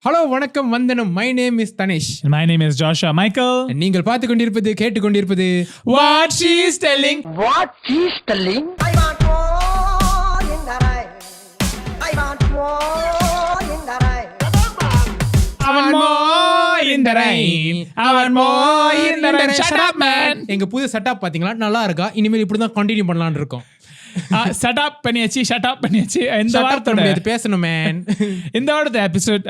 Hello வணக்கம் வந்தனம். My name is Dhanesh. My name is Joshua Michael. நீங்கள் பார்த்து கொண்டிருப்பது கேட்டுக்கொண்டிருப்பது What she is telling. What she's telling? I want more in the rain. I want more in the rain. அவன் more in the rain. அவன் more in the rain. Shut up man. எங்க புது setup பாத்தீங்களா? நல்லா இருக்கா? இனிமேல் இப்படி தான் கண்டினியூ பண்ணலாம்னு இருக்கோம். Shut up பண்ணியாச்சு, shut up பண்ணியாச்சு. இந்த வாரத்தோட பேசணும் மேன். இந்த வாரத்தோட எபிசோட்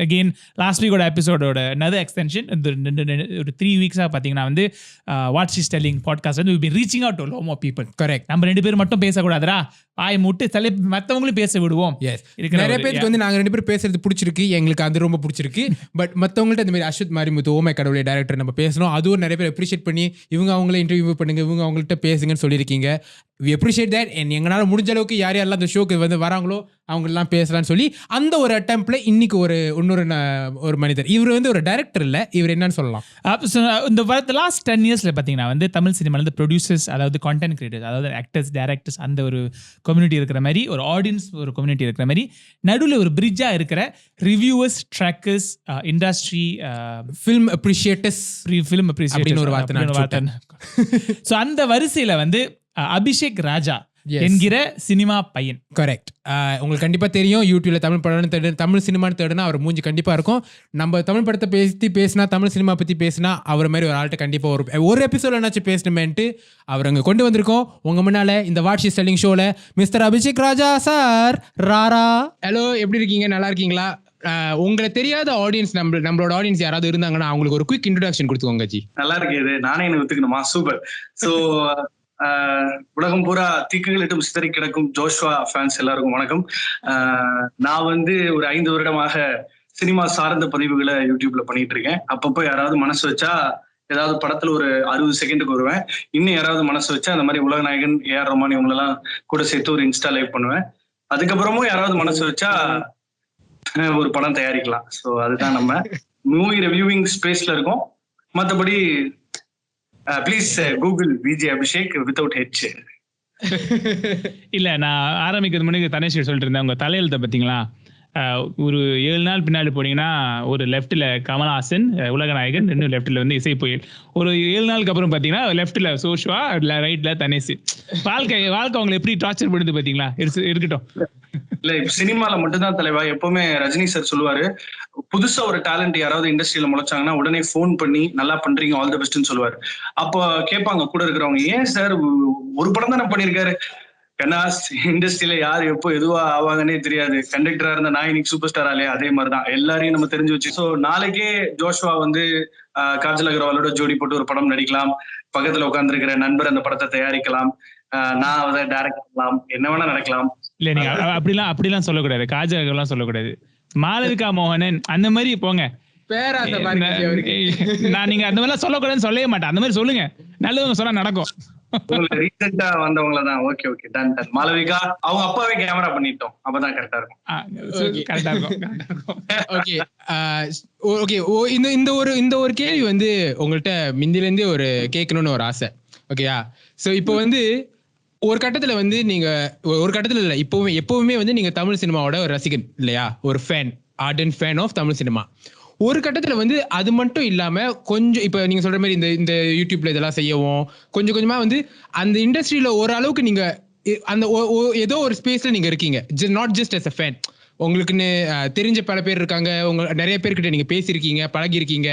அகெயின் லாஸ்ட் வீக்கோட எபிசோடோட another extension. ஒரு 3 வீக்ஸாக பார்த்தீங்கன்னா வந்து வாட் ஷீஸ் டெல்லிங் பாட்காஸ்ட் வந்து been reaching out to a lot more people. Correct. நம்ம 2 பேர் மட்டும் பேசக்கூடாதுரா, வாய் முட்டு தலை மற்றவங்களையும் பேச விடுவோம். நிறைய பேருக்கு வந்து நாங்கள் 2 பேரும் பேசுறது பிடிச்சிருக்கு, எங்களுக்கு அது ரொம்ப பிடிச்சிருக்கு. பட் மற்றவங்கள்ட்ட இந்த மாதிரி அஸ்வத் மாரிமுத்து ஓமை கடவுளை டைரக்டர் நம்ம பேசணும், அதுவும் நிறைய பேர் அப்ரிஷியேட் பண்ணி இவங்க அவங்கள இன்டர்வியூ பண்ணுங்க, இவங்க அவங்கள்ட்ட பேசுங்கன்னு சொல்லியிருக்கீங்க. We appreciate that. எங்களால் முடிஞ்ச அளவுக்கு யார் யாரெல்லாம் அந்த ஷோக்கு வந்து வராங்களோ அவங்களெல்லாம் பேசலாம்னு சொல்லி அந்த ஒரு அட்டெம்ப்ட்ல இன்னைக்கு ஒரு மனிதர், இவர் வந்து ஒரு டைரக்டர் இல்லை, இவர் என்னன்னு சொல்லலாம். இந்த லாஸ்ட் 10 இயர்ஸ்ல பார்த்தீங்கன்னா வந்து தமிழ் சினிமாவில் ப்ரொடியூசர்ஸ், அதாவது கான்டென்ட் கிரியேட்டர்ஸ், அதாவது ஆக்டர்ஸ், டைரக்டர்ஸ், அந்த ஒரு கம்யூனிட்டி இருக்கிற மாதிரி, ஒரு ஆடியன்ஸ் ஒரு கம்யூனிட்டி இருக்கிற மாதிரி, நடுவில் ஒரு பிரிட்ஜாக இருக்கிற ரிவ்யூவர்ஸ், ட்ராக்கர்ஸ், இண்டஸ்ட்ரி, ஃபிலிம் அப்ரிஷியேட்டர்ஸ் அப்படின்னு ஒரு வார்த்தை. ஸோ அந்த வரிசையில் வந்து அபிஷேக் ராஜா என்கிற சினிமா பையன். கரெக்ட். உங்களுக்கு கண்டிப்பா தெரியும், யூடியூப்ல தமிழ் படம் தேடு, தமிழ் சினிமான்னு தேடுனா அவர் மூஞ்சி கண்டிப்பா இருக்கும். நம்ம தமிழ் படத்தை பேசினா, தமிழ் சினிமா பத்தி பேசினா அவர் மாதிரி ஒரு ஆள்கிட்ட கண்டிப்பா ஒரு எபிசோட் என்னாச்சும் பேசணுமேன்ட்டு அவர் அங்கே கொண்டு வந்திருக்கோம் உங்க முன்னால இந்த வாட் ஷீஸ் டெல்லிங் ஷோல. மிஸ்டர் அபிஷேக் ராஜா சார், ராரா. ஹலோ, எப்படி இருக்கீங்க? நல்லா இருக்கீங்களா? உங்களை தெரியாத ஆடியன்ஸ், நம்மளோட ஆடியன்ஸ் யாராவது இருந்தாங்கன்னா அவங்களுக்கு ஒரு குயிக் இன்ட்ரோடக்ஷன் கொடுத்துக்கோங்க ஜி. நல்லா இருக்கு. இது நானே என்ன வித்துக்கணுமா? சூப்பர். ஸோ உலகம் பூரா தீக்குகளிட்டும் சிதறி கிடக்கும் ஜோஷ்வா ஃபேன்ஸ் எல்லாருக்கும் வணக்கம். நான் வந்து ஒரு 5 வருடமாக சினிமா சார்ந்த பதிவுகளை யூடியூப்ல பண்ணிட்டு இருக்கேன். அப்பப்போ யாராவது மனசு வச்சா ஏதாவது படத்துல ஒரு 60 செகண்டுக்கு வருவேன். இன்னும் யாராவது மனசு வச்சா அந்த மாதிரி உலகநாயகன், AR ரஹ்மான் இவங்களெல்லாம் கூட சேர்த்து ஒரு இன்ஸ்டா லைவ் பண்ணுவேன். அதுக்கப்புறமும் யாராவது மனசு வச்சா ஒரு படம் தயாரிக்கலாம். ஸோ அதுதான் நம்ம மூவி ரிவ்யூவிங் ஸ்பேஸ்ல இருக்கோம். மற்றபடி please Google Vijay Abhishek without H. இல்ல, நான் ஆரம்பிக்கிறது முன்னாடி தனேஷ் சொல்லிட்டு இருந்தேன், உங்க தலையெழுத்த பார்த்தீங்களா? ஒரு 7 நாள் பின்னாடி போனீங்கன்னா ஒரு லெஃப்ட்ல கமல்ஹாசன் உலகநாயகன், 2 லெஃப்ட்ல வந்து இசை புயல். ஒரு 7 நாளுக்கு அப்புறம் பாத்தீங்கன்னா லெஃப்ட்ல சோஷ்வா, ரைட்ல தனேஷ். வாழ்க்கை அவங்களை எப்படி டார்ச்சர் பண்ணுது பாத்தீங்களா? இருக்கட்டும். இல்ல, இப்ப சினிமால மட்டும்தான் தலைவா. எப்பவுமே ரஜினி சார் சொல்லுவாரு, புதுசா ஒரு டேலண்ட் யாராவது இண்டஸ்ட்ரியில முளைச்சாங்கன்னா உடனே போன் பண்ணி நல்லா பண்றீங்க, ஆல் தி பெஸ்ட்னு சொல்லுவாரு. அப்போ கேட்பாங்க கூட இருக்கிறவங்க, ஏன் சார் ஒரு படம் தானே பண்ணிருக்காரு, ஏன்னா இண்டஸ்ட்ரியில யார் எப்போ எதுவா ஆவாங்கன்னே தெரியாது. கண்டக்டரா இருந்த நான் இன்னைக்கு சூப்பர் ஸ்டார் ஆலையே, அதே மாதிரிதான் எல்லாரையும் நம்ம தெரிஞ்சு வச்சு. ஸோ நாளைக்கே ஜோஷ்வா வந்து காஜல் அகர்வாலோட ஜோடி போட்டு ஒரு படம் நடிக்கலாம், பக்கத்துல உட்கார்ந்து இருக்கிற நண்பர் அந்த படத்தை தயாரிக்கலாம், நான் அதை டைரக்ட் பண்ணலாம், என்ன வேணா நடக்கலாம். இல்ல, நீங்க அப்படிலாம் சொல்லக்கூடாது, காஜல் அகர்வால் சொல்லக்கூடாது, மாளவிகா மோகனன் அந்த மாதிரி போங்க. நான் நீங்க அந்த மாதிரி சொல்லக்கூடாதுன்னு சொல்லவே மாட்டேன். அந்த மாதிரி சொல்லுங்க, நல்லவங்க சொன்னா நடக்கும். ரீசெண்டா வந்தவங்களதான். Okay okay, done done. Malavika அவங்க அப்பாவே கேமரா பண்ணிட்டோம், அப்பதான் கரெக்டா இருக்கும். கரெக்டா இருக்கும். Okay okay. இந்த ஒரு கேள்வி வந்து உங்கள்கிட்ட முந்தில இருந்தே ஒரு கேட்கணும்னு ஒரு ஆசை. ஓகேயா? ஸோ இப்போ வந்து ஒரு கட்டத்துல வந்து நீங்க ஒரு கட்டத்துல இல்ல, எப்பவுமே வந்து நீங்க தமிழ் சினிமாவோட ஒரு ரசிகன் இல்லையா? ஒரு fan, ardent fan of Tamil cinema. ஒரு கட்டத்துல வந்து அது மட்டும் இல்லாம கொஞ்சம் இப்ப நீங்க சொல்ற மாதிரி இந்த யூடியூப்ல இதெல்லாம் செய்யவும் கொஞ்சம் கொஞ்சமா வந்து அந்த இண்டஸ்ட்ரியில ஓரளவுக்கு நீங்க அந்த ஏதோ ஒரு ஸ்பேஸ்ல நீங்க இருக்கீங்க, not just as a fan. உங்களுக்குன்னு தெரிஞ்ச பல பேர் இருக்காங்க, நிறைய பேர்கிட்ட நீங்க பேசியிருக்கீங்க, பழகிருக்கீங்க.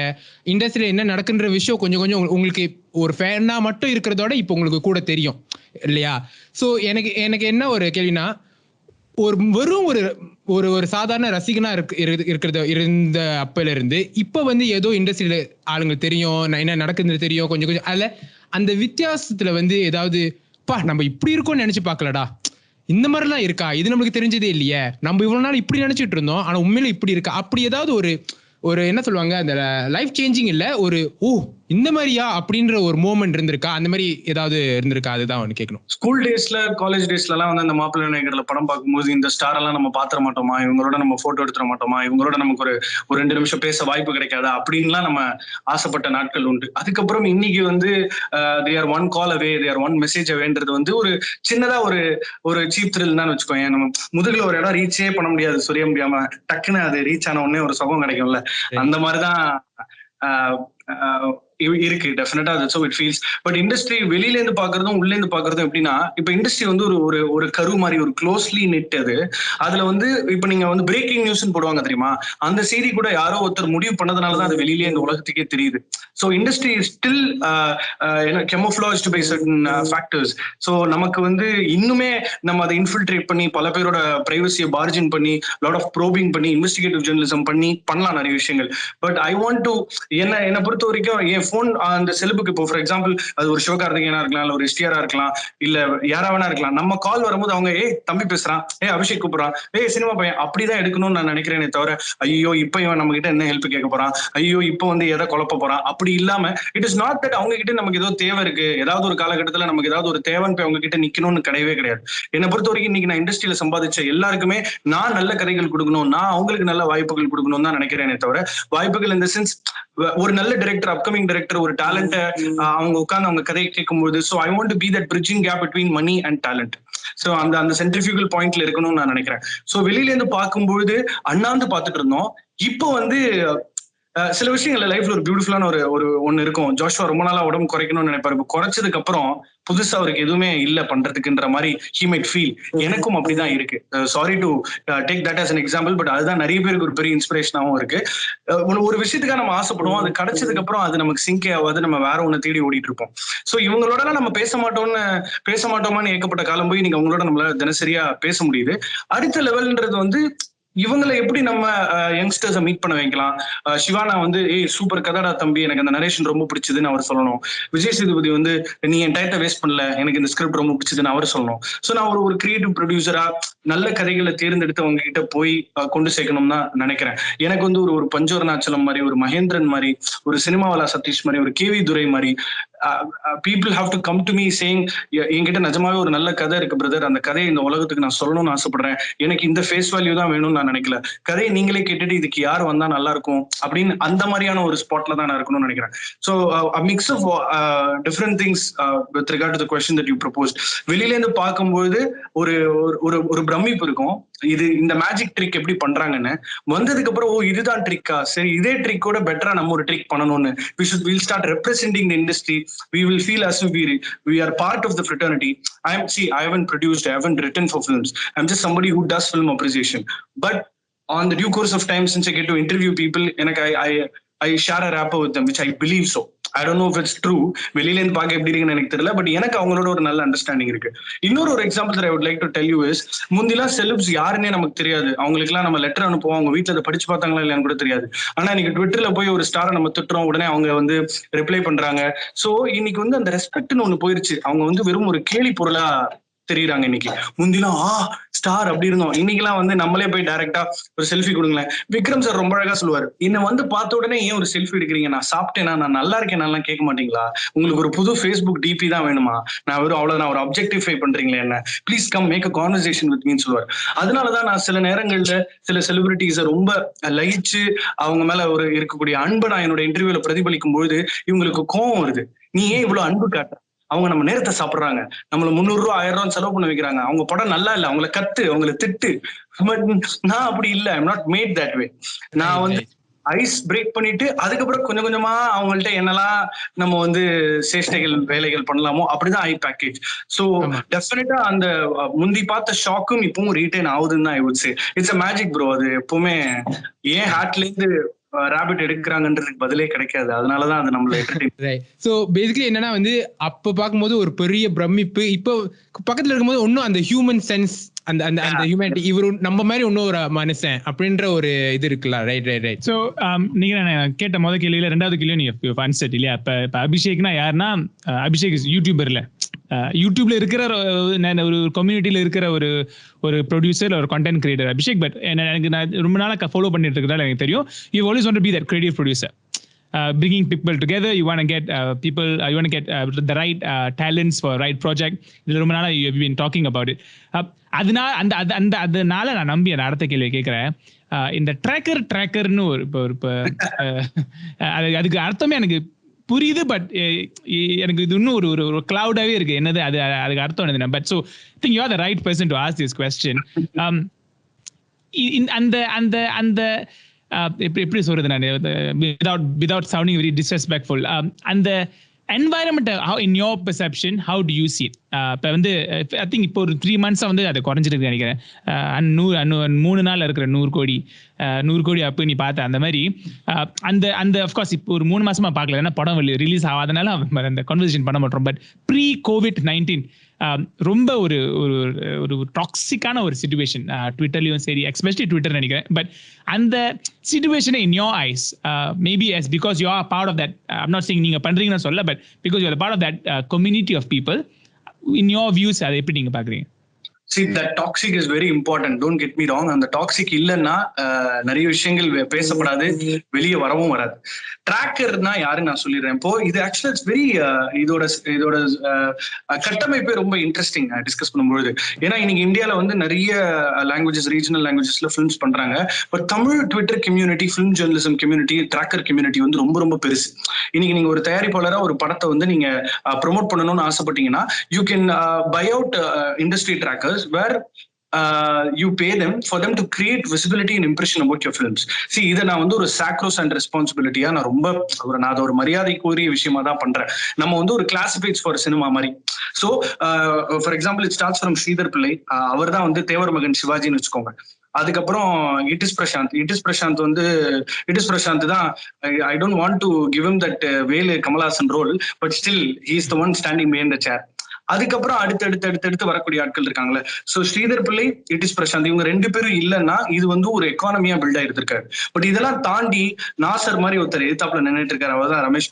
இண்டஸ்ட்ரியில என்ன நடக்குன்ற விஷயம் கொஞ்சம் கொஞ்சம் உங்களுக்கு ஒரு ஃபேனா மட்டும் இருக்கிறதோட இப்போ உங்களுக்கு கூட தெரியும் இல்லையா? ஸோ எனக்கு என்ன ஒரு கேள்வினா, வெறும் ஒரு சாதாரண ரசிகனா இருந்த அப்பல இருந்து இப்ப வந்து ஏதோ இண்டஸ்ட்ரியில ஆளுங்களுக்கு தெரியும், என்ன நடக்குதுன்னு தெரியும், கொஞ்சம் கொஞ்சம் அதுல அந்த வித்தியாசத்துல வந்து ஏதாவது நம்ம இப்படி இருக்கோம்னு நினைச்சு பாக்கலடா, இந்த மாதிரிலாம் இருக்கா, இது நம்மளுக்கு தெரிஞ்சதே இல்லையே, நம்ம இவ்வளவு நாள் இப்படி நினைச்சிட்டு இருந்தோம், ஆனா உண்மையில இப்படி இருக்கா, அப்படி ஏதாவது ஒரு என்ன சொல்லுவாங்க, அந்த லைஃப் சேஞ்சிங் இல்ல, ஒரு இந்த மாதிரியா அப்படின்ற ஒரு மோமெண்ட் இருந்திருக்கா? அந்த மாதிரி ஏதாவது இருந்திருக்கா? அதுதான் ஒன்று கேட்கணும். ஸ்கூல் டேஸ்ல, காலேஜ் டேஸ்ல எல்லாம் வந்து அந்த மாப்பிள்ளை நாயகர்ல படம் பார்க்கும்போது இந்த ஸ்டார் எல்லாம் நம்ம பாத்திர மாட்டோமா, இவங்களோட நம்ம போட்டோ எடுத்துட மாட்டோமா, இவங்களோட நமக்கு ஒரு 2 நிமிஷம் பேச வாய்ப்பு கிடைக்காதா அப்படின்லாம் நம்ம ஆசைப்பட்ட நாட்கள் உண்டு. அதுக்கப்புறம் இன்னைக்கு வந்து they are one call away, they are one message awayன்றது வந்து ஒரு சின்னதா ஒரு சீப் த்ரில் தான் வச்சுக்கோங்க. நம்ம முதுகுல ஒரு இடம் ரீச்சே பண்ண முடியாது, சொரிய முடியாம டக்குன்னு அது ரீச் ஆன உடனே ஒரு சுகம் கிடைக்கும்ல, அந்த மாதிரிதான் இருக்கு. டெஃபினட்டா that's how it feels. But industry வெளியில இருந்து பாக்குறதும் உள்ள இருந்து பாக்குறதும் எப்படின்னா, இப்ப இண்டஸ்ட்ரி வந்து ஒரு கரு மாதிரி, ஒரு க்ளோஸ்லி நெட். அதுல வந்து இப்ப நீங்க வந்து பிரேக்கிங் நியூஸ் போடுவாங்க தெரியுமா, அந்த செய்தி கூட யாரோ ஒருத்தர் முடிவு பண்ணதுனாலதான் அது வெளியிலே இந்த உலகத்துக்கே தெரியுது. So industry is still camouflaged by certain factors. So நமக்கு வந்து இன்னுமே நம்ம அதை இன்ஃபில்ட்ரேட் பண்ணி பல பேரோட பிரைவசியை பார்ஜின் பண்ணி லாட் ஆஃப் ப்ரோபிங் பண்ணி இன்வெஸ்டிகேட்டிவ் ஜெர்னலிசம் பண்ணலாம் நிறைய விஷயங்கள். பட் ஐ வாண்ட் டு என்னை பொறுத்த வரைக்கும் என் போன் அந்த செலிபுக்கு இப்போ ஃபார் எக்ஸாம்பிள் அது ஒரு சிவகார்த்திகேயனா இருக்கலாம், இல்ல ஒரு எஸ்டிஆரா இருக்கலாம், இல்ல யாரா வேணா இருக்கலாம். நம்ம கால் வரும்போது அவங்க தம்பி பேசுறான், அபிஷேக் கூப்பிடுறான், சினிமா பையன், அப்படிதான் எடுக்கணும்னு நான் நினைக்கிறேனே தவிர ஐயோ இப்ப இவன் நம்ம கிட்ட என்ன ஹெல்ப் கேட்க போறான், ஐயோ இப்ப வந்து எதை குழப்ப போறான், அப்படி இல்லாம இட் இஸ் நாட் தட் அவங்க கிட்ட நமக்கு ஏதோ தேவை இருக்கு, ஏதாவது ஒரு காலகட்டத்துல நமக்கு ஏதாவது ஒரு தேவைன்னு போய் அவங்க கிட்ட நிக்கணும்னு கிடையவே கிடையாது. என்னை பொறுத்த வரைக்கும் இன்னைக்கு நான் இண்டஸ்ட்ரியில சம்பாதிச்ச எல்லாருக்குமே நான் நல்ல கதைகள் கொடுக்கணும், நான் அவங்களுக்கு நல்ல வாய்ப்புகள் கொடுக்கணும் தான் நினைக்கிறேனே தவிர, வாய்ப்புகள் இந்த சென்ஸ் ஒரு நல்ல டைரக்டர், அப்கமிங் டைரக்டர் ஒரு டேலண்ட் அவங்க உட்கார்ந்து அவங்க கதையை கேட்கும்போது, so I want to be that bridging gap between money and talent. So அந்த சென்ட்ரிஃபியூகல் பாயிண்ட்ல இருக்கணும்னு நான் நினைக்கிறேன். ஸோ வெளியில இருந்து பார்க்கும்போது அண்ணாந்து பார்த்துட்டு இருந்தோம். இப்போ வந்து சில விஷயங்கள்ல லைஃப்ல ஒரு பியூட்டிஃபுல்லான ஒண்ணு இருக்கும். ஜோஷுவா ரொம்ப நாளா உடம்பு குறைக்கணும்னு நினைப்பாரு. இப்போ குறைச்சதுக்கு அப்புறம் புதுசா அவருக்கு எதுவுமே இல்ல பண்றதுக்குன்ற மாதிரி he might feel. எனக்கும் அப்படிதான் இருக்கு. Sorry to take that as an example, but அதுதான் நிறைய பேருக்கு ஒரு பெரிய இன்ஸ்பிரேஷனாவும் இருக்கு. ஒரு விஷயத்துக்காக நம்ம ஆசைப்படுவோம், அது கிடைச்சதுக்கு அப்புறம் அது நமக்கு சிங்கே ஆகாது, நம்ம வேற ஒண்ணு தேடி ஓடிட்டு இருப்போம். சோ இவங்களோட நம்ம பேச மாட்டோமான்னு ஏக்கப்பட்ட காலம் போய் நீங்க அவங்களோட நம்மளால தினசரியா பேச முடியுது. அடுத்த லெவல்ன்றது வந்து இவங்களை எப்படி நம்ம யங்ஸ்டர்ஸை மீட் பண்ண வைக்கலாம். சிவானா வந்து சூப்பர் கதாடா தம்பி, எனக்கு அந்த நரேஷன் ரொம்ப பிடிச்சதுன்னு அவர் சொல்லணும். விஜய் சேதுபதி வந்து நீ என் டயத்தை வேஸ்ட் பண்ணல, எனக்கு இந்த ஸ்கிரிப்ட் ரொம்ப பிடிச்சதுன்னு அவர் சொல்லணும். ஸோ நான் ஒரு கிரியேட்டிவ் ப்ரொடியூசரா நல்ல கதைகளை தேர்ந்தெடுத்து அவங்க கிட்ட போய் கொண்டு சேர்க்கணும் தான் நினைக்கிறேன். எனக்கு வந்து ஒரு பஞ்சோரநாச்சலம் மாதிரி, ஒரு மகேந்திரன் மாதிரி, ஒரு சினிமாவாலா சதீஷ் மாதிரி, ஒரு கேவி துரை மாதிரி people have to come to me saying என்கிட்ட நிஜமாவே ஒரு நல்ல கதை இருக்கு பிரதர், அந்த கதையை இந்த உலகத்துக்கு நான் சொல்லணும்னு ஆசைப்படுறேன், எனக்கு இந்த ஃபேஸ் வேல்யூ தான் வேணும்னு நான் நினைக்கல, கதையை நீங்களே கேட்டுட்டு இதுக்கு யார் வந்தா நல்லா இருக்கும் அப்படின்னு அந்த மாதிரியான ஒரு ஸ்பாட்ல தான் நான் இருக்கணும்னு நினைக்கிறேன். So a mix of different things with regard to the question that you proposed. வெளியில இருந்து பார்க்கும்போது ஒரு பிரமிப்பு இருக்கும், இது இந்த மேஜிக் ட்ரிக் எப்படி பண்றாங்கன்னு. வந்ததுக்கு அப்புறம் இதுதான் ட்ரிக்கா, சரி இதே ட்ரிக்கோட பெட்டரா நம்ம ஒரு ட்ரிக் பண்ணணும்னு we'll start representing the industry. We will feel as if we are part of the fraternity. I haven't produced, I haven't written for films, I'm just somebody who does film appreciation. But on the due course of time, since I get to interview people, I share a rapport with them, which I believe so. I don't know if it's true. வெளியில இருந்து பார்க்க எப்படி இருக்குன்னு எனக்கு தெரியல, but எனக்கு அவங்களோட ஒரு நல்ல அண்டர்ஸ்டாண்டிங் இருக்கு. இன்னொரு example that I would like to tell you is, முந்திலாம் செலிப்ஸ் யாருன்னே நமக்கு தெரியாது. அவங்களுக்கு எல்லாம் நம்ம லெட்டர் அனுப்புவோம், அவங்க வீட்டுல அதை படிச்சு பார்த்தாங்களா இல்லையான்னு கூட தெரியாது. ஆனா இன்னைக்கு ட்விட்டர்ல போய் ஒரு ஸ்டாரை நம்ம திட்டுறோம், உடனே அவங்க வந்து ரிப்ளை பண்றாங்க. சோ இன்னைக்கு வந்து அந்த ரெஸ்பெக்ட்னு ஒண்ணு போயிருச்சு. அவங்க வந்து வெறும் ஒரு கேலி பொருளா தெரியுறாங்க இன்னைக்கு. முந்திலாம் ஸ்டார் அப்படி இருந்தோம், இன்னைக்கெல்லாம் வந்து நம்மளே போய் டைரக்டா ஒரு செல்ஃபி கொடுங்களேன். விக்ரம் சார் ரொம்ப அழகா சொல்லுவாரு, என்ன வந்து பார்த்த உடனே ஏன் ஒரு செல்ஃபி எடுக்கிறீங்க, நான் சாப்பிட்டேனா, நான் நல்லா இருக்கேன் நல்லா கேட்க மாட்டீங்களா, உங்களுக்கு ஒரு புது ஃபேஸ்புக் டிபி தான் வேணுமா, நான் வெறும் அவ்வளவு நான் ஒரு அப்ஜெக்டிஃபை பண்றீங்களே என்ன, please come make a conversation with மீன்னு சொல்லுவார். அதனாலதான் நான் சில நேரங்கள்ல சில செலிபிரிட்டிஸை ரொம்ப லயிச்சு அவங்க மேல ஒரு இருக்கக்கூடிய அன்பை நான் என்னோட இன்டர்வியூல பிரதிபலிக்கும் பொழுது இவங்களுக்கு கோவம் வருது. நீ ஏன் இவ்வளவு அன்பு காட்ட, அவங்க நம்ம நேரத்தை சாப்பிடுறாங்க, நம்மள 300 ரூபா 1000 ரூபா செலவு பண்ண வைக்கிறாங்க, அவங்க படம் நல்லா இல்ல, அவங்களை கத்து, அவங்களை திட்டு. பட் நான் அப்படி இல்லை, I'm not made that way. நான் வந்து ஐஸ் பிரேக் பண்ணிட்டு அதுக்கப்புறம் கொஞ்சம் கொஞ்சமா அவங்கள்ட்ட என்னெல்லாம் நம்ம வந்து சேஷ்டைகள் வேலைகள் பண்ணலாமோ அப்படிதான் ஐ பேக்கேஜ். ஸோ டெஃபினட்டா அந்த முந்தி பார்த்த ஷாக்கும் இப்பவும் ரீட்டைன் ஆகுதுன்னு தான் I would say. It's a magic bro. அது எப்பவுமே ஏன் ஹார்ட்ல இருந்து ராபிட் எடுக்கிறாங்கன்றதுக்கு பதிலே கிடைக்காது, அதனாலதான் அது நம்மள என்டர்டெயின். சோ பேசிக்கலி என்னன்னா வந்து அப்ப பார்க்கும்போது ஒரு பெரிய பிரமிப்பு, இப்போ பக்கத்துல இருக்கும்போது இன்னும் அந்த ஹியூமன் சென்ஸ், அந்த அந்த அந்த ஹியூமனிட்டி, இவரு நம்ம மாதிரி இன்னும் ஒரு மனுஷன் அப்படின்ற ஒரு இது இருக்குல்ல. ரைட். சோ நீங்க கேட்ட முதல் கேள்வியில ரெண்டாவது கேள்வி நீங்க ஆன்சர் இல்லையா. இப்ப அபிஷேக்னா யாருன்னா, அபிஷேக் யூடியூபர்ல, யூடியூப்ல இருக்கிற ஒரு கம்யூனிட்டியில இருக்கிற ஒரு ப்ரொடியூசர், ஒரு கண்டென்ட் கிரியேட்டர் அபிஷேக். பட் எனக்கு நான் ரொம்ப நாளா ஃபாலோ பண்ணிட்டு இருக்கிறதால எனக்கு தெரியும், you always want to be that creative producer. bringing people together. You want to get people. You want to get the right talents for right project. இது ரொம்ப நாளா you've been talking about it. அதனால நான் நம்பி அந்த அடுத்த கேள்வி கேட்கிறேன். இந்த ட்ராக்கர்னு ஒரு அதுக்கு அர்த்தமே எனக்கு புரியுது. பட் எனக்கு இது இன்னும் ஒரு கிளவுடாவே இருக்கு. என்னது அதுக்கு அர்த்தம் என்னது? But so I think you are the right person to ask this question. அந்த எப்படி சொல்றது நான் without sounding very disrespectful, அந்த environment, how in your perception, how do you see it? இப்போ வந்து I think இப்போ ஒரு 3 months வந்து அது குறைஞ்சிருக்கு நினைக்கிறேன். 3 நாள் இருக்கிற 100 கோடி அப்போ நீ பார்த்த அந்த மாதிரி அந்த அஃப்கோர்ஸ் இப்போ ஒரு 3 மாசமா பார்க்கல, ஏன்னா படம் ரிலீஸ் ஆகாதனால அந்த கான்வர்சேஷன் பண்ண மாட்டோம். பட் ப்ரீ COVID-19 ரொம்ப ஒரு டாக்ஸிக்கான ஒரு சிச்சுவேஷன் ட்விட்டர்லயும் சரி, எஸ்பெஷலி ட்விட்டர் நினைக்கிறேன். பட் அந்த சிச்சுவேஷனை in your eyes, maybe as because you are part of that, I'm not saying நீங்க பண்றீங்கன்னு சொல்ல, but because you are part of that community of people, in your views அதை எப்படி நீங்க பாக்குறீங்க? See, that toxic is very important. Don't get me wrong. அந்த toxic இல்லைன்னா நிறைய விஷயங்கள் பேசப்படாது, வெளியே வரவும் வராது. ட்ராக்கர்னா யாருன்னு நான் சொல்லிடுறேன். இப்போ இது ஆக்சுவலா இட்ஸ் வெரி இதோட கட்டமைப்பே ரொம்ப இன்ட்ரெஸ்டிங் டிஸ்கஸ் பண்ணும்போது. ஏன்னா இன்னைக்கு இந்தியாவில் வந்து நிறைய லாங்குவேஜஸ், ரீஜனல் லாங்குவேஜஸ்ல ஃபிலிம்ஸ் பண்றாங்க. But Tamil Twitter community, film journalism community, tracker community வந்து ரொம்ப ரொம்ப பெருசு. இன்னைக்கு நீங்க ஒரு தயாரிப்பாளராக ஒரு படத்தை வந்து நீங்க ப்ரொமோட் பண்ணணும்னு ஆசைப்பட்டீங்கன்னா, you can buy out industry trackers where you pay them for them to create visibility and impression about your films. See, இதை நான் வந்து ஒரு sacrosanct responsibility-யா நான் ரொம்ப நான் ஒரு மரியாதைக்குரிய விஷயமா தான் பண்றேன். நம்ம வந்து ஒரு கிளாசிஃபைட்ஸ் ஃபார் சினிமா மாதிரி. So for example, it starts from Sridhar பிள்ளை. அவர் தான் வந்து தேவர் மகன் சிவாஜின்னு வச்சுக்கோங்க. அதுக்கப்புறம் இட் இஸ் பிரசாந்த் வந்து இட் இஸ் பிரசாந்த் தான். I don't want to give him that Velu Kamal Haasan role, but still he is the one standing behind the சேர். அதுக்கப்புறம் அடுத்தடுத்து வரக்கூடிய ஆட்கள் இருக்காங்களே. சோ ஸ்ரீதர் பிள்ளை, இட் இஸ் பிரசாந்த், இவங்க 2 பேரும் இல்லைன்னா இது வந்து ஒரு எக்கானமியா பில்ட் ஆயிருக்காரு. பட் இதெல்லாம் தாண்டி நாசர் மாதிரி ஒருத்தர் எதிர்த்தாப்புல நின்றுட்டு இருக்காரு. அவர் தான் ரமேஷ்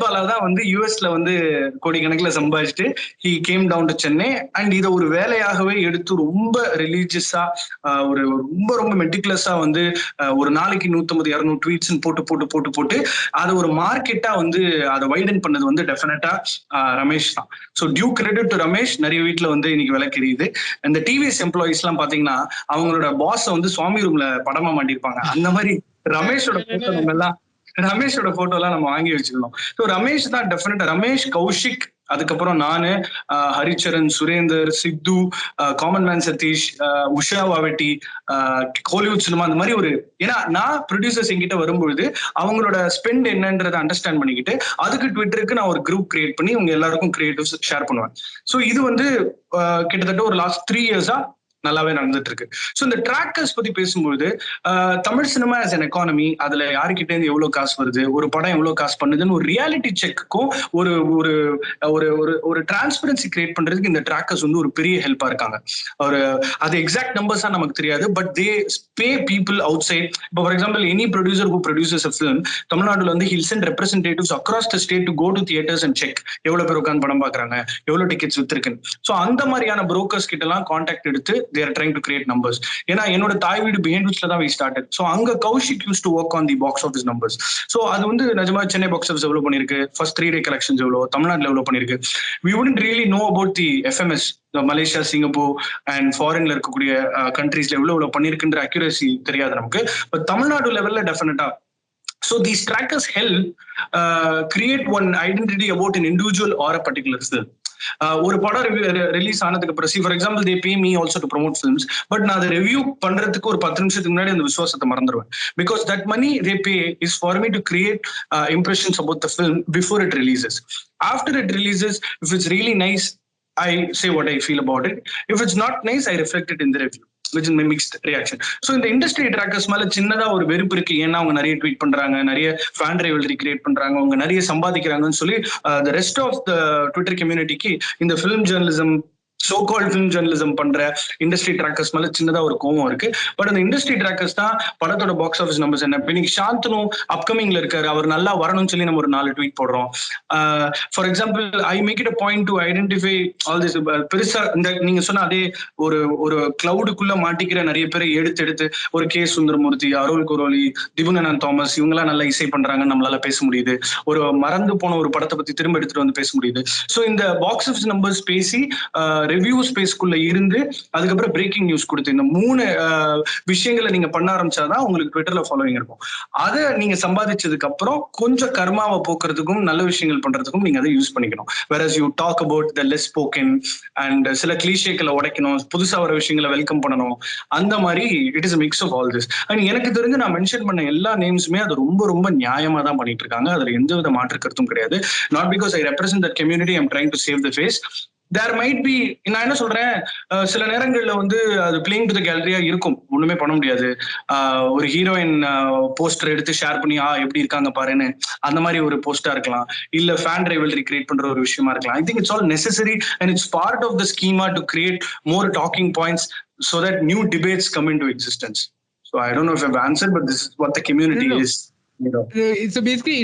பாலா தான் வந்து யூஎஸ்ல வந்து கோடிக்கணக்கில் சம்பாதிச்சுட்டு he came down to Chennai. And இதை ஒரு வேலையாகவே எடுத்து ரொம்ப ரிலீஜியஸா, ஒரு ரொம்ப மெட்டிகுலஸா வந்து ஒரு நாளைக்கு 150-200 ட்வீட்ஸ் போட்டு அதை ஒரு மார்க்கெட்டா வந்து அதை வைடன் பண்ணது வந்து டெஃபினட்டா ரமேஷ் தான். So due credit to Ramesh. நிறைய வீட்டுல வந்து இன்னைக்கு விலை தெரியுது. இந்த டிவிஎஸ் எம்ப்ளாயிஸ் எல்லாம் பாத்தீங்கன்னா அவங்களோட பாஸ் வந்து சுவாமி ரூம்ல படமா மாட்டிருப்பாங்க. அந்த மாதிரி ரமேஷோட போட்டோ எல்லாம் நம்ம வாங்கி வச்சுக்கணும். ஸோ ரமேஷ் தான் டெஃபினட்டா. ரமேஷ், கௌஷிக், அதுக்கப்புறம் நானு, ஹரிச்சரன், சுரேந்தர், சித்து, காமன் மேன் சதீஷ், உஷா வாவெட்டி, ஹாலிவுட் சினிமா, அந்த மாதிரி ஒரு, ஏன்னா நான் ப்ரொடியூசர்ஸ் என்கிட்ட வரும்பொழுது அவங்களோட ஸ்பெண்ட் என்னன்றதை அண்டர்ஸ்டாண்ட் பண்ணிக்கிட்டு அதுக்கு ட்விட்டருக்கு நான் ஒரு குரூப் கிரியேட் பண்ணி உங்க எல்லாருக்கும் கிரியேட்டிவ்ஸ் ஷேர் பண்ணுவேன். ஸோ இது வந்து கிட்டத்தட்ட ஒரு லாஸ்ட் 3 இயர்ஸா நல்லாவே நடந்துட்டு இருக்கு. ஸோ இந்த ட்ராக்கர்ஸ் பத்தி பேசும்போது, Tamil cinema as an economy, அதுல யாருக்கிட்ட இருந்து எவ்வளவு காசு வருது, ஒரு படம் எவ்வளவு காசு பண்ணுதுன்னு ஒரு ரியாலிட்டி செக்குக்கும் ஒரு ஒரு ஒரு ஒரு டிரான்ஸ்பரன்சி கிரியேட் பண்றதுக்கு இந்த ட்ராக்கர்ஸ் வந்து ஒரு பெரிய ஹெல்ப்பா இருக்காங்க. அது எக்ஸாக்ட் நம்பர்ஸா நமக்கு தெரியாது, but they pay people outside. இப்போ for example, any producer who produces a film, தமிழ்நாடுல வந்து will send representatives across the state to go to theatres and check எவ்வளவு பேர் உட்காந்து படம் பாக்குறாங்க, எவ்வளவு டிக்கெட்ஸ் வித்துருக்குன்னு. ஸோ அந்த மாதிரியான புரோக்கர்ஸ் கிட்ட எல்லாம் கான்டாக்ட் எடுத்து they are trying to create numbers. ஏன்னா என்னோட தாய் வீடு பிஹைண்ட்ல தான் we started. So அங்க Kaushik used to work on the box office numbers. So அது வந்து நிஜமா சென்னை பாக்ஸ் ஆஃபீஸ் எவ்வளவு பண்ணிருக்கு, ஃபர்ஸ்ட் 3 day கலெக்ஷன்ஸ் எவ்வளவு, தமிழ்நாட்டுல எவ்வளவு பண்ணிருக்கு. We wouldn't really know about the FMS, Malaysia, Singapore and ஃபாரின்ல இருக்கக்கூடிய கண்ட்ரீஸ்ல எவ்வளவு பண்ணிருக்குன்ற அக்யூரசி தெரியாது நமக்கு. பட் தமிழ்நாடு லெவல்ல டெஃபினட்டா. So these trackers help create one identity about an individual or a particular film. ஒரு படம் ரிலீஸ் ஆனதுக்கு அப்புறம், for example, they pay me also to promote films, but நான் அதை ரிவ்யூ பண்றதுக்கு ஒரு 10 நிமிஷத்துக்கு முன்னாடி அந்த விசுவாசத்தை மறந்துடுவேன். Because that money they pay is for me to create impressions about the film before it releases. After it releases, if it's really nice, I say what I feel about it. If it's not nice, I reflect it in the review, which is my mixed reaction. So இந்த industry trackers மேல சின்னதா ஒரு வெறுப்பு இருக்கு. ஏன்னா அவங்க நிறைய tweet பண்றாங்க, நிறைய ஃபேன் ரைவல்ரி கிரியேட் பண்றாங்க, அவங்க நிறைய சம்பாதிக்கிறாங்கன்னு சொல்லி the rest of the Twitter community-க்கு இந்த film journalism so called film journalism பண்ற இண்டஸ்ட்ரி ட்ராக்கர்ஸ் மேல சின்னதா ஒரு கோவம் இருக்கு. பட் அந்த இண்டஸ்ட்ரி ட்ராக்கர்ஸ் தான் படத்தோட பாக்ஸ் ஆஃபீஸ் நம்பர்ஸ் என்ன. இப்போ இன்னைக்கு சாந்தனு அப்கமிங்ல இருக்காரு, அவர் நல்லா வரணும்னு சொல்லி நம்ம ஒரு 4 ட்வீட் போடுறோம். For example I make it a point to identify all this. பெருசா இந்த நீங்க சொன்ன அதே ஒரு கிளவுடுக்குள்ள மாட்டிக்கிற நிறைய பேரை எடுத்து ஒரு கே சுந்தரமூர்த்தி, அருள் குரோலி, திபுனன் தாமஸ் இவங்கெல்லாம் நல்லா இசை பண்றாங்கன்னு நம்மளால பேச முடியுது. ஒரு மறந்து போன ஒரு படத்தை பத்தி திரும்ப எடுத்துட்டு வந்து பேச முடியுது. ஸோ இந்த பாக்ஸ் ஆஃபீஸ் நம்பர்ஸ் பேசி ரிவ்யூ ஸ்பேஸ்க்குள்ள இருந்து அதுக்கப்புறம் பிரேக்கிங் நியூஸ் கொடுத்து இந்த 3 விஷயங்களை நீங்க பண்ண ஆரம்பிச்சாதான் உங்களுக்கு ட்விட்டர்ல ஃபாலோவிங் இருக்கும். அதை நீங்க சம்பாதிச்சதுக்கு அப்புறம் கொஞ்சம் கர்மாவை போக்குறதுக்கும் நல்ல விஷயங்கள் பண்றதுக்கும் நீங்க அதை யூஸ் பண்ணிக்கணும். whereas you talk about the less spoken and சில கிளீஷேக்களை உடைக்கணும், புதுசா வர விஷயங்களை வெல்கம் பண்ணணும். அந்த மாதிரி it is mix of all this. And எனக்கு தெரிஞ்சு நான் மென்ஷன் பண்ண எல்லா நேம்ஸுமே அது ரொம்ப ரொம்ப நியாயமா தான் பண்ணிட்டு இருக்காங்க. அதுல எந்த வித மாற்று கருத்தும் கிடையாது. Not because I represent that community, I am trying to save the face. There might be, நான் என்ன சொல்றேன், சில நேரங்கள்ல வந்து அது பிளேயிங் டு த கேலரியா இருக்கும், ஒண்ணுமே பண்ண முடியாது. ஒரு ஹீரோயின் போஸ்டர் எடுத்து ஷேர் பண்ணி எப்படி இருக்காங்க பாருன்னு அந்த மாதிரி ஒரு போஸ்டா இருக்கலாம், இல்ல ஃபேன் ரைவல்ரி கிரியேட் பண்ற ஒரு விஷயமா இருக்கலாம். I think it's all necessary and it's part of the schema to create more talking points so that new debates come into existence. So I don't know if I've answered, but this is what the community is. So basically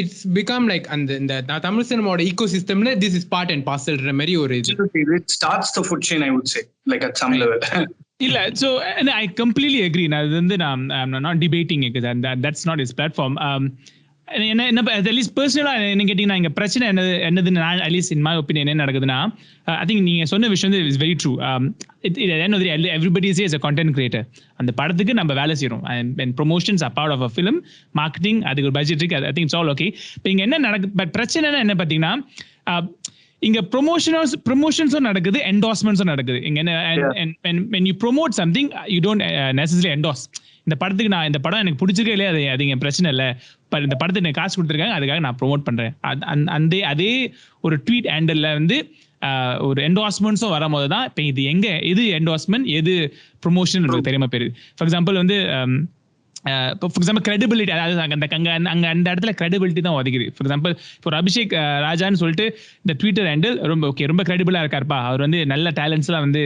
it's become like இந்த தமிழ் சினிமாவோட ecosystemல this is part and parcel மாதிரி ஒரு it starts the food chain, I would say, like at some level. இல்ல, so I completely agree. நான் வந்து I'm not debating it, that's not his platform. என்ன at least பர்சனலா என்ன கேட்டீங்கன்னா இங்க பிரச்சனை என்னதுன்னு நான் அட்லீஸ்ட் இன் மை ஒப்பீனியன் என்ன நடக்குதுன்னா, ஐ திங்க் நீங்க சொன்ன விஷயம் வந்து is very true. Everybody is a content creator. அந்த படத்துக்கு நம்ம வேலை செய்யறோம் and promotions are part of a film, marketing, அதுக்கு ஒரு பட்ஜெட் இருக்கு. I think it's all okay. இப்போ இங்க என்ன நடக்குது, பட் பிரச்சனை என்ன பாத்தீங்கன்னா, இங்க ப்ரொமோஷன்ஸும் நடக்குது, என்டார்ஸ்மெண்ட்ஸும் நடக்குது. இங்க என்ன, when you promote something you don't necessarily endorse. இந்த படத்துக்கு நான் இந்த படம் எனக்கு பிடிச்சிருக்கே இல்லையா, அது எங்க பிரச்சனை இல்லை, இந்த படத்துக்கு எனக்கு காசு கொடுத்துருக்காங்க அதுக்காக நான் ப்ரொமோட் பண்றேன். அதே ஒரு ட்வீட் ஹேண்டல்ல வந்து ஒரு என்டார்ஸ்மெண்ட்ஸும் வரும்போது தான் இப்போ எது என்டார்ஸ்மெண்ட் எது ப்ரொமோஷன் நமக்கு தெரியாம போயிருது. ஃபார் எக்ஸாம்பிள் வந்து ஃபார் எக்ஸாம்பிள் கிரெடிபிலிட்டி, அதாவது அங்க அந்த இடத்துல கிரெடிபிலிட்டி தான் ஒதுக்குது. ஃபார் எக்ஸாம்பிள் இப்போ ஒரு அபிஷேக் ராஜான்னு சொல்லிட்டு இந்த ட்விட்டர் ஹேண்டில் ரொம்ப கிரெடிபிளா இருக்காருப்பா, அவர் வந்து நல்ல டேலண்ட்ஸ்லாம் வந்து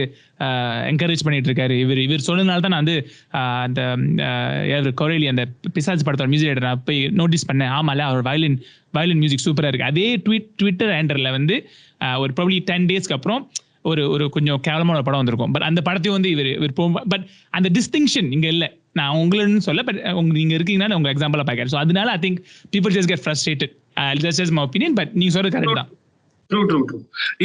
என்கரேஜ் பண்ணிட்டு இருக்காரு. இவர் சொன்னதுனால தான் நான் வந்து அந்த கொரேலி அந்த பிசாஜ் படத்தோட மியூசிக் டைரக்டர் நான் போய் நோட்டீஸ் பண்ணேன். ஆமால அவர் வயலின் மியூசிக் சூப்பரா இருக்கு. அதே ட்விட்டர் ஹேண்டல்ல வந்து ஒரு ப்ராபப்லி 10 டேஸ்க்கு அப்புறம் ஒரு கொஞ்சம் கேவலமான படம் வந்திருக்கும். பட் அந்த படத்தையும் வந்து இவர் பட் அந்த டிஸ்டிங்ஷன் இங்க இல்லை. நான் உங்களுக்கு சொல்ல, பட் நீங்க இருக்கீங்கன்னா உங்க எக்ஸாம்பிளா பாக்கிறேன். ஸோ அதனால I think people just get frustrated. That's just my opinion, but நீங்க சொல்றது கரெக்ட் தான். ட்ரூ.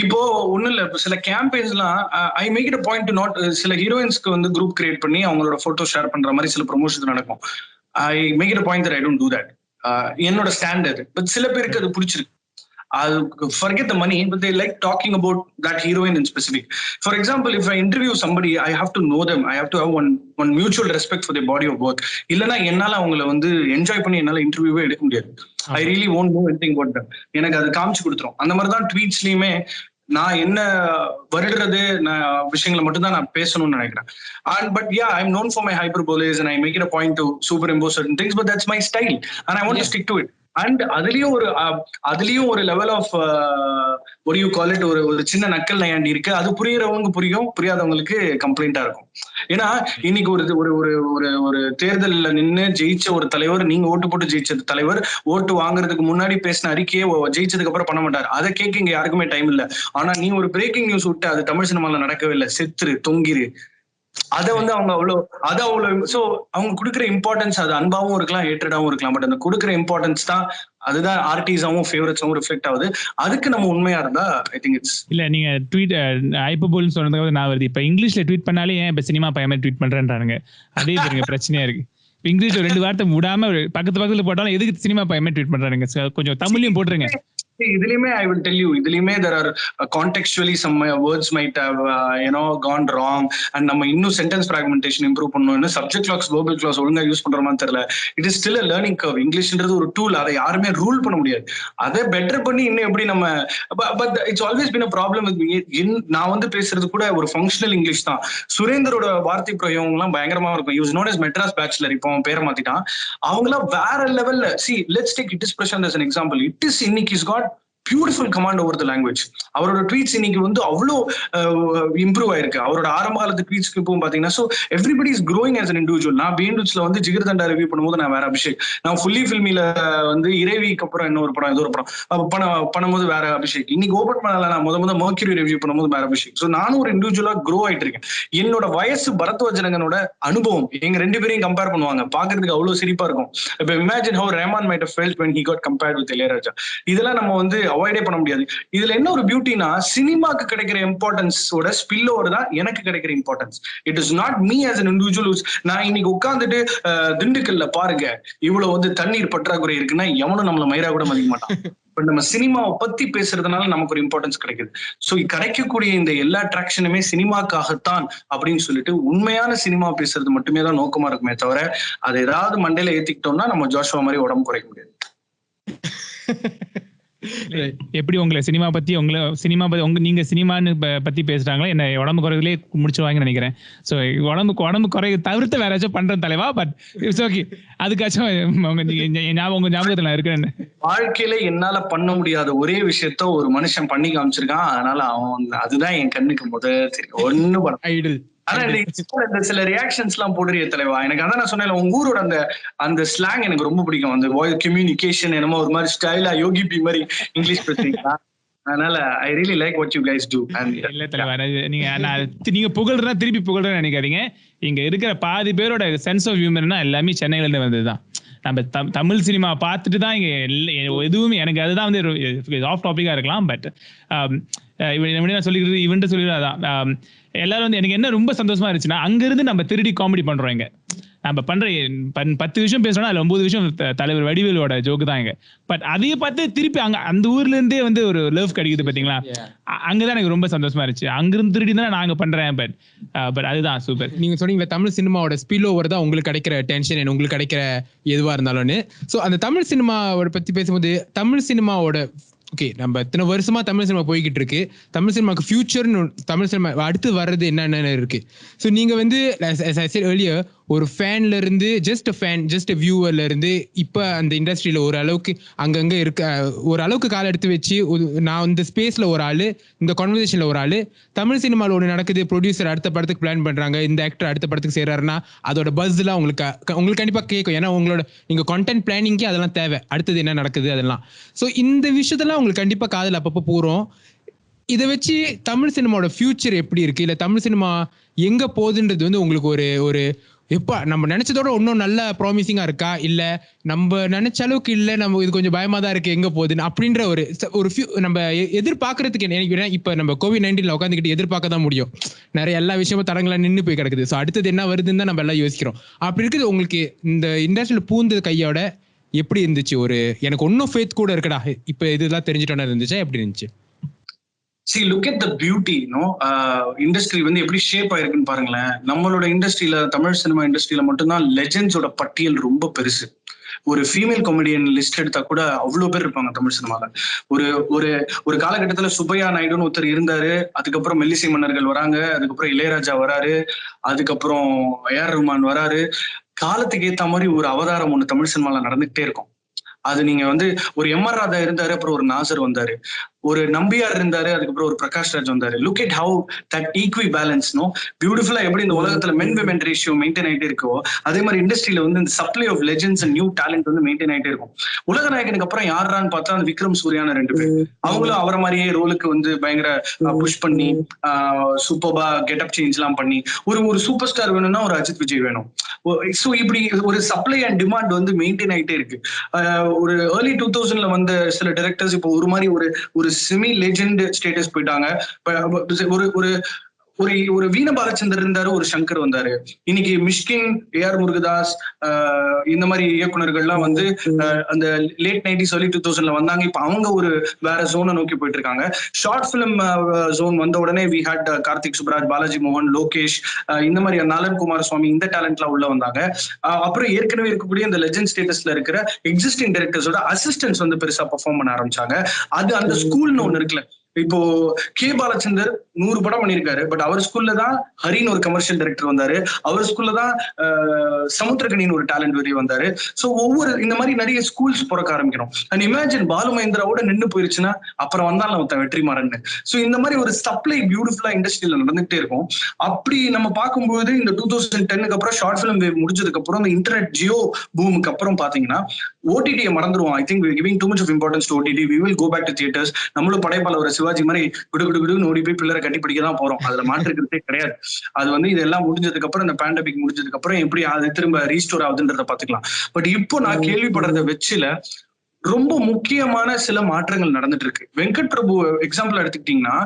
இப்போ ஒண்ணும் இல்ல, சில கேம்பெயின்ஸ்லாம் I make it a point to not, சில ஹீரோயின்ஸ்க்கு வந்து குரூப் கிரியேட் பண்ணி அவங்களோட போட்டோ ஷேர் பண்ற மாதிரி சில ப்ரொமோஷன்ஸ் நடக்கும். I make it a point that I don't do that. என்னோட ஸ்டாண்டர்ட். பட் சில பேருக்கு அது பிடிச்சிருக்கு. I'll forget the money, but they like talking about that heroine in specific. For example, if I interview somebody, I have to know them. I have to have one mutual respect for their body of work. இல்லனா என்னால அவங்கள வந்து enjoy பண்ணி என்னால இன்டர்வியூவே எடுக்க முடியாது. I really won't know anything about them. எனக்கு அது காமிச்சு கொடுத்துரும். அந்த மாதிரி தான் ட்வீட்ஸ்லயுமே நான் என்ன வருடுறது விஷயங்களை மட்டும் தான் நான் பேசணும்னு நினைக்கிறேன். But yeah, I'm known for my hyperboles and I make it a point to superimpose certain things, but that's my style and I want to stick to it. And அதுலயும் ஒரு level of what do you call it, ஒரு சின்ன நக்கல் நயாண்டி இருக்கு. அது புரியறவங்க புரியும், புரியாதவங்களுக்கு கம்ப்ளைண்டா இருக்கும். ஏன்னா இன்னைக்கு ஒரு தேர்தல்ல நின்று ஜெயிச்ச ஒரு தலைவர், நீங்க ஓட்டு போட்டு ஜெயிச்ச தலைவர் ஓட்டு வாங்குறதுக்கு முன்னாடி பேசின அறிக்கையே ஜெயிச்சதுக்கு அப்புறம் பண்ண மாட்டார். அதை கேட்க இங்க யாருக்குமே டைம் இல்ல. ஆனா நீ ஒரு பிரேக்கிங் நியூஸ் விட்டு அது தமிழ் சினிமால நடக்கவே இல்லை, செத்துரு தொங்கிரு, அதை வந்து அவங்க அவ்வளவு சோ அவங்க கொடுக்குற இம்பார்ட்டன்ஸ் அது அன்பாவும் இருக்கலாம், ஏற்றடாவும் இருக்கலாம். பட் அந்த கொடுக்குற இம்பார்ட்டன்ஸ் தான் அதுதான் ஆர்டிஸாவும் ஃபேவரட்ஸாவும் ரிஃப்ளெக்ட் ஆகுது. அதுக்கு நம்ம உண்மையா இருந்தா ஐ திங்க் இட்ஸ் இல்ல. நீங்க ட்வீட் ஐப்பபோல்னு சொன்னதுக்கு நான் வருது. இப்ப இங்கிலீஷ்ல ட்வீட் பண்ணாலே ஏன் இப்ப சினிமா பையன் ட்வீட் பண்றேன்றானுங்க. அதே பாருங்க பிரச்சனையா இருக்கு. இங்கிலீஷ்ல 2 வார்த்தை விடாம பக்கத்துல போட்டாலும் எதுக்கு சினிமா பையன் ட்வீட் பண்றானுங்க? கொஞ்சம் தமிழ்லயும் போட்டுருங்க. இதுலயுமே I will tell you, இதுலயுமே there are contextually some words might have gone wrong and நம்ம இன்னும் sentence fragmentation improve பண்ணணும். subject clause verbal clause ஒழுங்கா யூஸ் பண்றோமான்னு தெரியல. it is still a learning curve. இங்கிலீஷ்ன்றது ஒரு டூல், அதை யாருமே ரூல் பண்ண முடியாது. அதை பெட்டர் பண்ணி இன்னும் எப்படி நம்ம but it's always been a problem with me. நான் வந்து பேசுறது கூட ஒரு ஃபங்க்ஷனல் இங்கிலீஷ் தான். சுரேந்தரோட வார்த்தை பிரயோகம் எல்லாம் பயங்கரமா இருக்கும். he was known as Madras bachelor, இப்போ அவன் பேரை மாத்திட்டான். அவங்களாம் வேற லெவல்ல. see let's take it is Prashant as an example. it is இன்னைக்கு is got beautiful command over the language. அவரோட ட்வீட்ஸ் இன்னைக்கு வந்து அவ்வளோ இம்ப்ரூவ் ஆயிருக்கு. அவரோட ஆரம்ப காலத்து ட்வீட்ஸ்க்கு இப்போ பாத்தீங்கன்னா, so everybody is growing as an individual. நான் பிஎன்யூஸ்ல வந்து ஜிகர் தண்டா ரிவ்யூ பண்ணும்போது நான் வேற அபிஷேக், நான் ஃபுல்லி ஃபில்மில வந்து இறைவிக்கு அப்புறம் இன்னொரு படம் ஏதோ ஒரு படம் பண்ணும்போது வேற அபிஷேக், இன்னைக்கு ஓபன் பண்ணல நான் முத மர்க்யூரி ரிவ்யூ பண்ணும்போது வேற அபிஷேக். ஸோ நானும் ஒரு இண்டிவிஜுவலா க்ரோ ஆயிட்டு இருக்கேன். என்னோட வயசு பரத்வாஜனகனோட அனுபவம் எங்க 2 பேரையும் கம்பேர் பண்ணுவாங்க, பாக்குறதுக்கு அவ்வளவு சிரிப்பா இருக்கும். இப்ப imagine how Rahman might have felt when he got compared with Ilaiyaraaja. இதெல்லாம் நம்ம வந்து அவாய்டே பண்ண முடியாது. இதுல என்ன ஒரு பியூட்டினா, சினிமாக்கு கிடைக்கிற இம்பார்ட்டன்ஸோட ஸ்பில் ஓவர் தான் எனக்கு கிடைக்கிற importance. It is not me as an individual. நான் இன்னைக்கு உட்கார்ந்துட்டு திண்டுக்கல்ல பாருங்க இவ்வளவு வந்து தண்ணீர் பற்றாக்குறை இருக்குன்னா எவனும் நம்மள மயிரா கூட மதிக்க மாட்டான். பட் நம்ம சினிமாவை பத்தி பேசுறதுனால நமக்கு ஒரு இம்பார்ட்டன்ஸ் கிடைக்குது. ஸோ கிடைக்கக்கூடிய இந்த எல்லா அட்ராக்ஷனுமே சினிமாக்காகத்தான் அப்படின்னு சொல்லிட்டு உண்மையான சினிமா பேசுறது மட்டுமே தான் நோக்கமா இருக்குமே தவிர, அதை ஏதாவது மண்டையில ஏத்திக்கிட்டோம்னா நம்ம ஜோஷுவா மாதிரி உடம்பு குறைக்க முடியாது. எப்படி உங்களை சினிமா பத்தி நீங்க சினிமான்னு பத்தி பேசுறாங்களா, என்ன உடம்பு குறையிலே முடிச்சுவாங்கன்னு நினைக்கிறேன். ஸோ உடம்பு குறைய தவிர்த்து வேற ஏதாச்சும் பண்றேன் தலைவா. பட் இட்ஸ் ஓகே, அதுக்காச்சும் உங்க ஞாபகத்துல இருக்கிறேன். வாழ்க்கையில என்னால பண்ண முடியாத ஒரே விஷயத்த ஒரு மனுஷன் பண்ணி காமிச்சிருக்கான். அதனால அவன் அதுதான் என் கண்ணுக்கு முதல் தெரியும். ஒண்ணு ஐடல். ஆனா இந்த சில ரியாக்ஷன்ஸ் எல்லாம் போடுறிய தலைவா, எனக்கு அதான் நான் சொன்னேன், உங்க ஊரோட அந்த ஸ்லாங் எனக்கு ரொம்ப பிடிக்கும். அந்த வாய்ஸ் கம்யூனிகேஷன் என்னமோ ஒரு மாதிரி ஸ்டைலா யோகி பி மாதிரி இங்கிலீஷ் பேசுறீங்களா, அதனால I really like what you guys to. இல்ல தலைவா, நீங்க புகழ்றதா திருப்பி புகழ்றேன்னு நினைக்காதீங்க. இங்க இருக்கிற பாதி பேரோட சென்ஸ் ஆஃப் ஹியூமர்னா எல்லாமே சென்னையில இருந்து வந்ததுதான். நம்ம தமிழ் சினிமா பார்த்துட்டு தான் இங்க எதுவுமே, எனக்கு அதுதான் வந்து ஆஃப் டாபிக்கா இருக்கலாம். பட் நான் சொல்லிக்கிறது இவன்ட்டு சொல்லிடுறதான், எல்லாரும் வந்து எனக்கு என்ன ரொம்ப சந்தோஷமா இருந்துச்சுன்னா, அங்கிருந்து நம்ம திருடி காமெடி பண்றோம். இங்க நம்ம பண்ற 10 விஷயம் பேசுறோம்னா அதுல 9 விஷயம் தலைவர் வடிவேலோட ஜோக்கு தான் இங்க. பட் அதையே பார்த்து திருப்பி அந்த ஊர்ல இருந்தே வந்து ஒரு லவ் கிடைக்குது பாத்தீங்களா, அங்கதான் எனக்கு ரொம்ப சந்தோஷமா இருந்துச்சு. அங்கிருந்து திருடி தான் நாங்க பண்றேன். பட் அதுதான் சூப்பர். நீங்க சொன்னீங்க தமிழ் சினிமாவோட ஸ்பில் ஓவர் தான் உங்களுக்கு கிடைக்கிற டென்ஷன், உங்களுக்கு கிடைக்கிற எதுவா இருந்தாலும்னு. சோ அந்த தமிழ் சினிமாவோட பத்தி பேசும்போது, தமிழ் சினிமாவோட ஓகே, நம்ம இத்தனை வருஷமா தமிழ் சினிமா போய்கிட்டு இருக்கு, தமிழ் சினிமாக்கு ஃபியூச்சர்னு தமிழ் சினிமா அடுத்து வர்றது என்னென்ன இருக்கு. ஸோ நீங்க வந்து ஒரு ஃபேன்ல இருந்து ஜஸ்ட் வியூவர்ல இருந்து இப்ப அந்த இண்டஸ்ட்ரியில ஒரு அளவுக்கு அங்கங்க இருக்க ஒரு அளவுக்கு கால எடுத்து வச்சு, நான் இந்த ஸ்பேஸ்ல ஒரு ஆளு, இந்த கான்வர்சேஷன்ல ஒரு ஆளு, தமிழ் சினிமாவில் ஒன்று நடக்குது, ப்ரொடியூசர் அடுத்த படத்துக்கு பிளான் பண்றாங்க, இந்த ஆக்டர் அடுத்த படத்துக்கு செய்யறாருன்னா அதோட பஸ் எல்லாம் உங்களுக்கு கண்டிப்பா கேட்கும். ஏன்னா உங்களோட நீங்க கான்டென்ட் பிளானிங்கே அதெல்லாம் தேவை, அடுத்தது என்ன நடக்குது அதெல்லாம். ஸோ இந்த விஷயத்தெல்லாம் உங்களுக்கு கண்டிப்பா காதல் அப்பப்போ போறோம். இதை வச்சு தமிழ் சினிமாவோட ஃபியூச்சர் எப்படி இருக்கு, இல்ல தமிழ் சினிமா எங்க போகுதுன்றது வந்து உங்களுக்கு ஒரு எப்ப நம்ம நினைச்சதோட இன்னும் நல்ல ப்ராமிசிங்கா இருக்கா, இல்ல நம்ம நினைச்ச அளவுக்கு இல்ல, நம்ம இது கொஞ்சம் பயமா தான் இருக்கு எங்க போகுதுன்னு அப்படின்ற ஒரு நம்ம எதிர்பார்க்கறதுக்கு என்ன. இப்ப நம்ம COVID-19 உட்காந்துக்கிட்டு எதிர்பார்க்க தான் முடியும், நிறைய எல்லா விஷயமும் தடங்களா நின்று போய் கிடக்குது. ஸோ அடுத்தது என்ன வருதுன்னு தான் நம்ம எல்லாம் யோசிக்கிறோம். அப்படி இருக்குது உங்களுக்கு இந்த இண்டஸ்ட்ரியில பூந்தது கையோட எப்படி இருந்துச்சு? எனக்கு ஒன்னும் ஃபேத் கூட இருக்குடா இப்ப இதெல்லாம் தெரிஞ்சுட்டோன்னு இருந்துச்சா, எப்படி இருந்துச்சு? See, look at the beauty, industry வந்து எப்படி ஷேப் ஆயிருக்குன்னு பாருங்களேன். நம்மளோட இண்டஸ்ட்ரியில, தமிழ் சினிமா இண்டஸ்ட்ரியில மட்டும்தான் லெஜெண்ட்ஸோட பட்டியல் ரொம்ப பெருசு. ஒரு ஃபீமேல் காமெடியன் லிஸ்ட் எடுத்தா கூட அவ்வளவு பேர் இருப்பாங்க தமிழ் சினிமால. ஒரு காலகட்டத்துல சுப்பையா நாயுடுன்னு ஒருத்தர் இருந்தாரு, அதுக்கப்புறம் மெல்லிசை மன்னர்கள் வராங்க, அதுக்கப்புறம் இளையராஜா வராரு, அதுக்கப்புறம் ஏஆர் ரஹ்மான் வராரு. காலத்துக்கு ஏத்த மாதிரி ஒரு அவதாரம் ஒண்ணு தமிழ் சினிமால நடந்துகிட்டே இருக்கும். அது நீங்க வந்து ஒரு எம்ஆர் ராதா இருந்தாரு, அப்புறம் ஒரு நாசர் வந்தாரு, ஒரு நம்பியார் இருந்தாரு, அதுக்கப்புறம் ஒரு பிரகாஷ் ராஜ் வந்தாரு. Look at how that equi balance பியூட்டிஃபுல்லா எப்படி இந்த உலகத்துல மென் விமென் ரேஷியோ மெயின்டைன் ஆயிட்டே இருக்கோ, அதே மாதிரி இண்டஸ்ட்ரியில வந்து இந்த supply of legends and new talent வந்து மெயின்டைன் ஆயிட்டே இருக்கும். உலகநாயகனுக்கு அப்புறம் யாரான்னு பார்த்தா அந்த விக்ரம் சூர்யான 2 பேர், அவங்களும் அவரை மாதிரியே ரோலுக்கு வந்து பயங்கர புஷ் பண்ணி சூப்பர்பா கெட்டப் சேஞ்ச் எல்லாம் பண்ணி ஒரு சூப்பர் ஸ்டார் வேணும்னா ஒரு அஜித் விஜய் வேணும். ஸோ இப்படி ஒரு சப்ளை அண்ட் டிமாண்ட் வந்து மெயின்டைன் ஆயிட்டே இருக்கு. ஒரு ஏர்லி 2000 வந்த சில டைரக்டர்ஸ் இப்போ ஒரு மாதிரி ஒரு செமி லெஜெண்ட் ஸ்டேட்டஸ் போயிட்டாங்க. ஒரு வீண பாலச்சந்தர் இருந்தாரு, ஒரு சங்கர் வந்தாரு. இன்னைக்கு மிஷ்கின், ஏஆர் முருகதாஸ், இந்த மாதிரி இயக்குனர்கள்லாம் வந்து அந்த லேட் 90s early 2000 வந்தாங்க. இப்ப அவங்க ஒரு வேற ஜோனை நோக்கி போயிட்டு இருக்காங்க. ஷார்ட் பிலிம் ஜோன் வந்த உடனே வி ஹேட் கார்த்திக் சுப்ராஜ், பாலாஜி மோகன், லோகேஷ், இந்த மாதிரி நலன் குமாரசுவாமி, இந்த டேலண்ட்லாம் உள்ள வந்தாங்க. அப்புறம் ஏற்கனவே இருக்கக்கூடிய இந்த லெஜெண்ட் ஸ்டேட்டஸ்ல இருக்கிற எக்ஸிஸ்டிங் டைரக்டர்ஸோட அசிஸ்டன்ஸ் வந்து பெருசா பெர்ஃபார்ம் பண்ண ஆரம்பிச்சாங்க. அது அந்த ஸ்கூல்னு ஒண்ணு இருக்குல்ல, இப்போ கே பாலச்சந்தர் 100 படம் பண்ணியிருக்காரு. பட் அவர் ஸ்கூல்ல தான் ஹரின்னு ஒரு கமர்ஷியல் டைரக்டர் வந்தாரு. அவர் ஸ்கூல்ல தான் சமுத்திரகனின்னு ஒரு டேலண்ட் வெளியே வந்தாரு. சோ ஒவ்வொரு இந்த மாதிரி நிறைய ஸ்கூல்ஸ் பிறக்க ஆரம்பிக்கிறோம். அண்ட் இமேஜின் பாலு மகேந்திராவோட நின்று போயிருச்சுன்னா அப்புறம் வந்தாலும் ஒருத்தன் வெற்றிமாறன். சோ இந்த மாதிரி ஒரு சப்ளை பியூட்டிஃபுல்லா இண்டஸ்ட்ரியில நடந்துகிட்டே இருக்கும். அப்படி நம்ம பார்க்கும்போது இந்த 2010க்கு அப்புறம் ஷார்ட் பிலிம் வேவ் முடிஞ்சதுக்கு அப்புறம் இந்த இன்டர்நெட் ஜியோ பூமுக்கு அப்புறம் பாத்தீங்கன்னா ஓடிடியை மறந்துருவோம். I think giving too much of importance to OTT. We will go back to theatres. நம்மளும் படைப்பாளர் ஒரு சிவாஜி மாதிரி குடு ஓடி போய் பிள்ளரை கட்டி பிடிக்க தான் போறோம். அதுல மாற்றுக்கிறதே கிடையாது. அது வந்து இதெல்லாம் முடிஞ்சதுக்கு அப்புறம், இந்த பேண்டமிக் முடிஞ்சதுக்கு அப்புறம் எப்படி அது திரும்ப ரீஸ்டோர் ஆகுதுன்றத பாத்துக்கலாம். பட் இப்போ நான் கேள்விப்படுறத வச்சுல ரொம்ப முக்கியமான சில மாற்றங்கள் நடந்துட்டு இருக்கு. வெங்கட் பிரபு எக்ஸாம்பிள் எடுத்துக்கிட்டீங்கன்னா,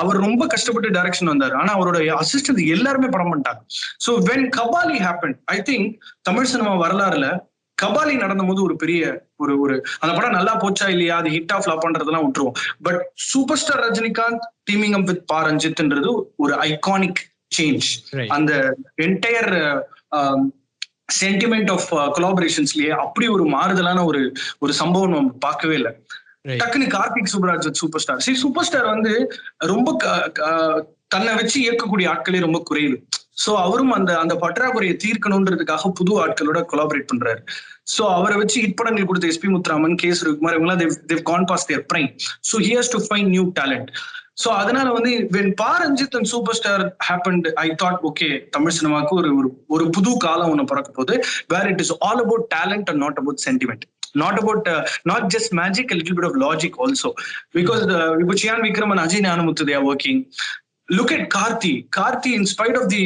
அவர் ரொம்ப கஷ்டப்பட்டு டைரக்ஷன் வந்தார். ஆனா அவரோட அசிஸ்டன்ட் எல்லாருமே படம் பண்ணிட்டாங்க. So when Kabali happen, I think Tamil cinema வரலாறுல கபாலி நடந்த போது ஒரு பெரிய ஒரு அந்த படம் நல்லா போச்சா இல்லையா, அது ஹிட் ஆஃப் ஃபிளாப் பண்றதெல்லாம் விட்டுருவோம். But super star Rajinikanth teaming up with Pa ரஞ்சித்ன்றது ஒரு ஐகானிக் சேஞ்ச். அந்த என்டையர் சென்டிமெண்ட் ஆஃப் கொலாபரேஷன்ஸ்லயே அப்படி ஒரு மாறுதலான ஒரு சம்பவம் நம்ம பார்க்கவே இல்லை. டக்குனு Karthik Subbaraj super star. Super star வந்து ரொம்ப தன்னை வச்சு இயக்கக்கூடிய ஆட்களே ரொம்ப குறைவு. சோ அவரும் அந்த பற்றாக்குறையை தீர்க்கணும்ன்றதுக்காக புது ஆட்களோட கொலாபரேட் பண்றாரு. சோ அவரை வச்சு ஹிட் படங்கள் கொடுத்த எஸ்பி முத்துராமன், கே ரவிக்குமார் இவங்கலாம் they've gone past their prime. So he has to find new talent. So அதனால வந்து when Pa Ranjith and super star happened, I thought okay, Tamil சினிமாவுக்கு ஒரு புது காலம் ஒண்ணு பிறக்க போகுது, where it is all about talent and not about sentiment. Not about not just magic, a little bit of logic also, because இப்போ Chiyan Vikram and Ajay Nanamuthu, they are working. Look at Karthi in spite of the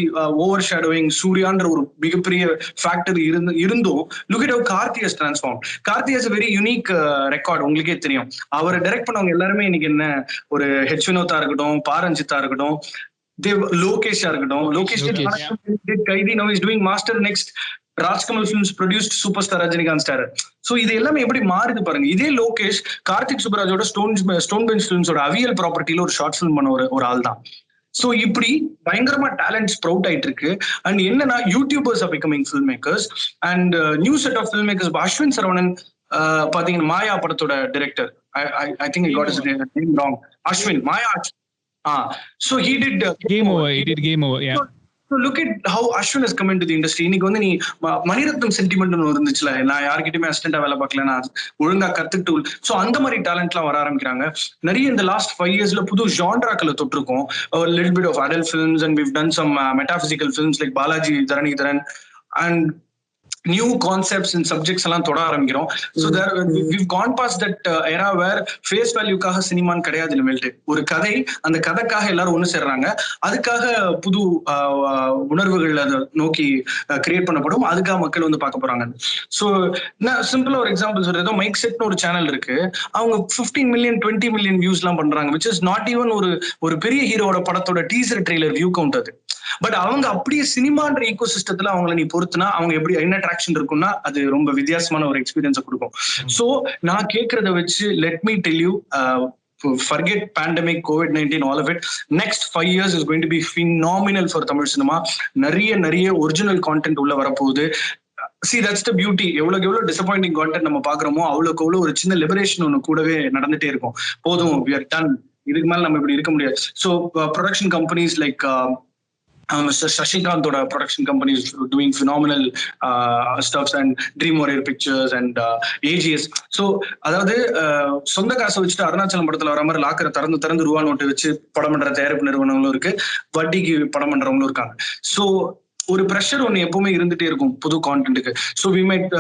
overshadowing Suryaன்ற ஒரு மிகப்பெரிய factor இருந்தும் look at how Karthi has transformed. Karthi has a very unique record. உங்களுக்கே தெரியும், அவர் direct பண்ணவங்க எல்லாருமே இன்னைக்கு என்ன ஒரு ஹெச் வினோதா இருக்கட்டும், பா ரஞ்சித்தா இருக்கட்டும், லோகேஷா இருக்கட்டும். லோகேஷ் கைதி, now he's doing master. next Rajkamal films produced super star Rajinikanth star. So இது எல்லாமே எப்படி மாறுது பாருங்க. இதே லோகேஷ் கார்த்திக் சுப்ராஜோட ஸ்டோன் பெஞ்ச் ஃபிலிம்ஸோட அவியல் ப்ராப்பர்ட்டில ஒரு ஷார்ட் ஃபிலிம் பண்ண ஒரு ஆள் தான். சோ இப்படி பயங்கரமா டேலண்ட் ஸ்ப்ரவுட் ஆயிட்டு இருக்கு. அண்ட் என்னன்னா YouTubers are becoming film makers and new set of film makers. Ashwin Saravanan பாத்தீங்கன்னா மாயா படத்தோட director, I think I got his name wrong, Ashwin Maya. So he did Game Over. Yeah. So look at how Ashwin has come into the industry. இன்னைக்கு வந்து நீ Mani Ratnam sentiment ஒன்று இருந்துச்சுல, நான் யார்கிட்டயுமே அசிஸ்டண்டா வேலை பார்க்கல, நான் ஒழுங்கா கத்துக்கிட்டு. சோ அந்த மாதிரி டேலண்ட் எல்லாம் வர ஆரம்பிக்கிறாங்க. நிறைய இந்த லாஸ்ட் 5 yearsல புது ஜான்ராக்களை தொட்டிருக்கோம். Little bit of adult films and we've done some metaphysical films like Balaji Dharanidharan and new concepts and subjects எல்லாம் தொட ஆரம்பிக்கிறோம். So there we've gone past that era where face valueக்காக சினிமான் கிடையாது. இனிமேல்ட்டு ஒரு கதை, அந்த கதைக்காக எல்லாரும் ஒண்ணு சேர்றாங்க, அதுக்காக புது உணர்வுகள் அதை நோக்கி கிரியேட் பண்ணப்படும், அதுக்காக மக்கள் வந்து பார்க்க போறாங்க. ஸோ நான் சிம்பிளா ஒரு எக்ஸாம்பிள் சொல்றதோ, மைக் செட்னு ஒரு சேனல் இருக்கு, அவங்க 15 million 20 million வியூஸ் எல்லாம் பண்றாங்க, which is not even ஒரு பெரிய ஹீரோட படத்தோட டீசர் ட்ரெய்லர் வியூ கவுண்ட் அது. பட் அவங்க அப்படியே சினிமான்ற ஈகோ சிஸ்டத்துல அவங்களை நீ பொறுத்துனா அவங்க எப்படி என்ன ட்ராக்ஷன் இருக்கும்னா அது ரொம்ப வித்தியாசமான ஒரு எக்ஸ்பீரியன்ஸை கொடுக்கும். சோ நான் கேட்கறத வச்சு let me tell you, forget pandemic, COVID-19, all of it. Next 5 years is going to be phenomenal for Tamil cinema. நிறைய ஒரிஜினல் கான்டென்ட் உள்ள வரப்போகுது. See, that's the beauty. எவ்வளவு டிசப்பாயிண்டிங் கான்டென்ட் நம்ம பாக்குறோமோ அவ்வளவு ஒரு சின்ன லிபரேஷன் ஒண்ணு கூடவே நடந்துட்டே இருக்கும். போதும், we are done, இதுக்கு மேல நம்ம இப்படி இருக்க முடியாது. So production companies like Mr. Shashikanthோட production companies doing phenomenal stuffs and Dream Warrior Pictures and AGS. So அதாவது சொந்த காசை வச்சுட்டு அருணாச்சலம் படத்துல வர மாதிரி லாக்கரை திறந்து ரூபா நோட்டு வச்சு படம் பண்ற தயாரிப்பு நிறுவனங்களும் இருக்கு, வட்டிக்கு படம் பண்றவங்களும் இருக்காங்க. ஸோ ஒரு ப்ரெஷர் ஒண்ணு எப்பவுமே இருந்துட்டே இருக்கும் புது கான்டென்ட்டுக்கு. ஸோ வி மைட்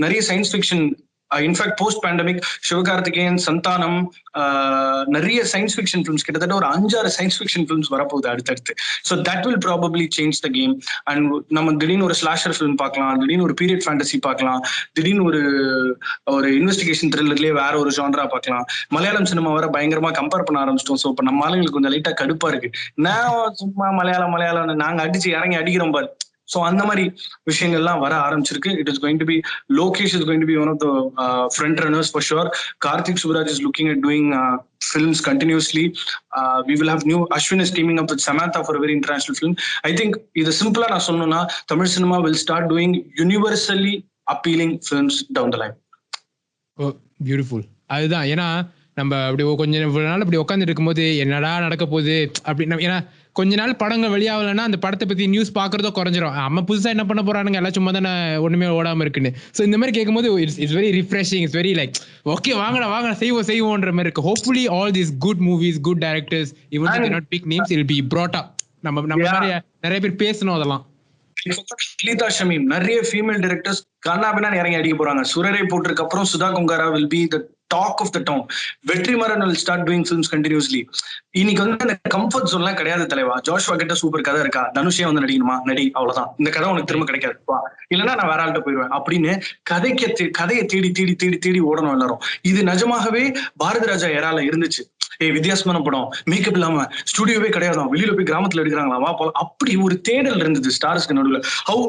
நிறைய science fiction, in fact post pandemic Sivakarthikeyan, Santhanam, நிறைய சயின்ஸ் ஃபிக்ஷன் ஃபிலிம்ஸ், கிட்டத்தட்ட ஒரு 5-6 சயின்ஸ் ஃபிக்ஷன் ஃபிலிம்ஸ் வரப்போகுது அடுத்தடுத்து. So that will probably change the game. And நம்ம திடீர்னு ஒரு ஸ்லாஷர் ஃபிலிம் பார்க்கலாம், திடீர்னு ஒரு பீரியட் ஃபேண்டசி பார்க்கலாம், திடீர்னு ஒரு இன்வெஸ்டிகேஷன் த்ரில்லர்லயே வேற ஒரு ஜான்ரா பார்க்கலாம். மலையாளம் சினிமா வர பயங்கரமா கம்பேர் பண்ண ஆரம்பிச்சிட்டோம். ஸோ இப்போ நம்ம ஆளுங்களுக்கு கொஞ்சம் லைட்டா கடுப்பா இருக்கு, நான் சும்மா மலையாளம் நாங்க அடிச்சு இறங்கி அடிக்கிறோம் பாரு. So அந்த மாதிரி விஷயங்கள்லாம் வர ஆரம்பிச்சிருக்கு. It is going to be, Lokesh is going to be one of the front runners for sure. Karthik Subraj is looking at doing films continuously. We will have new, Ashwin is teaming up with Samantha for a very international film. I think இது சிம்பிளா நான் சொன்னேன்னா Tamil cinema will start doing universally appealing films down the line. Oh, beautiful. அதுதான், ஏன்னா நம்ம அப்படி கொஞ்சம் நாள் அப்படி உட்காந்து இருக்கும்போது என்னடா நடக்க போகுது அப்படி. ஏன்னா கொஞ்ச நாள் படங்கள் வெளியாகலன்னா அந்த படத்தை பத்தி நியூஸ் பாக்குறதோ குறைஞ்சிரும். அம்மா புதுசா என்ன பண்ண போறானுங்க, எல்லாம் சும்மா தானே ஒண்ணுமே ஓடாம இருக்குன்னு. ஸோ இந்த மாதிரி கேட்கும்போது it's very refreshing, it's very like okay வாங்கடா செய்வோன்ற மாதிரி இருக்கு. Hopefully all these good movies, good directors, even though not big names, it will be brought up. நம்ம மாதிரி நிறைய பேர் பேசணும் அதெல்லாம். லலிதா ஷமீம், நிறைய ஃபீமேல் டைரக்டர்ஸ் கண்ணாபின்னா இறங்கி அடிக்க போறாங்க. சுரரை போட்டிருக்கு அப்புறம் Sudha Kongara will be the talk of the town. Vetrimaaran will start doing films continuously. இன்னைக்கு வந்து அந்த கம்ஃபர்ட் ஜோன்லாம் கிடையாது தலைவா. ஜோஷ்வா கிட்ட சூப்பர் கதை இருக்கா, தனுஷே வந்து நடிக்கணுமா, நடி, அவ்வளவுதான். இந்த கதை உனக்கு திரும்ப கிடைக்காது, இல்லைன்னா நான் வேற ஆள்கிட்ட போயிடுவேன் அப்படின்னு கதையை தேடி ஓடணும் எல்லாரும். இது நிஜமாகவே பாரதி ராஜா ஏரால இருந்துச்சு. வித்தியாசமான படம், மேக்கப் இல்லாம, ஸ்டுடியோவே கிடையாதான், வெளியில போய் கிராமத்துல எடுக்கிறாங்களா, வா போல, அப்படி ஒரு தேடல் இருந்தது ஸ்டார்ஸ்க்கு நடுவுல. ஹவு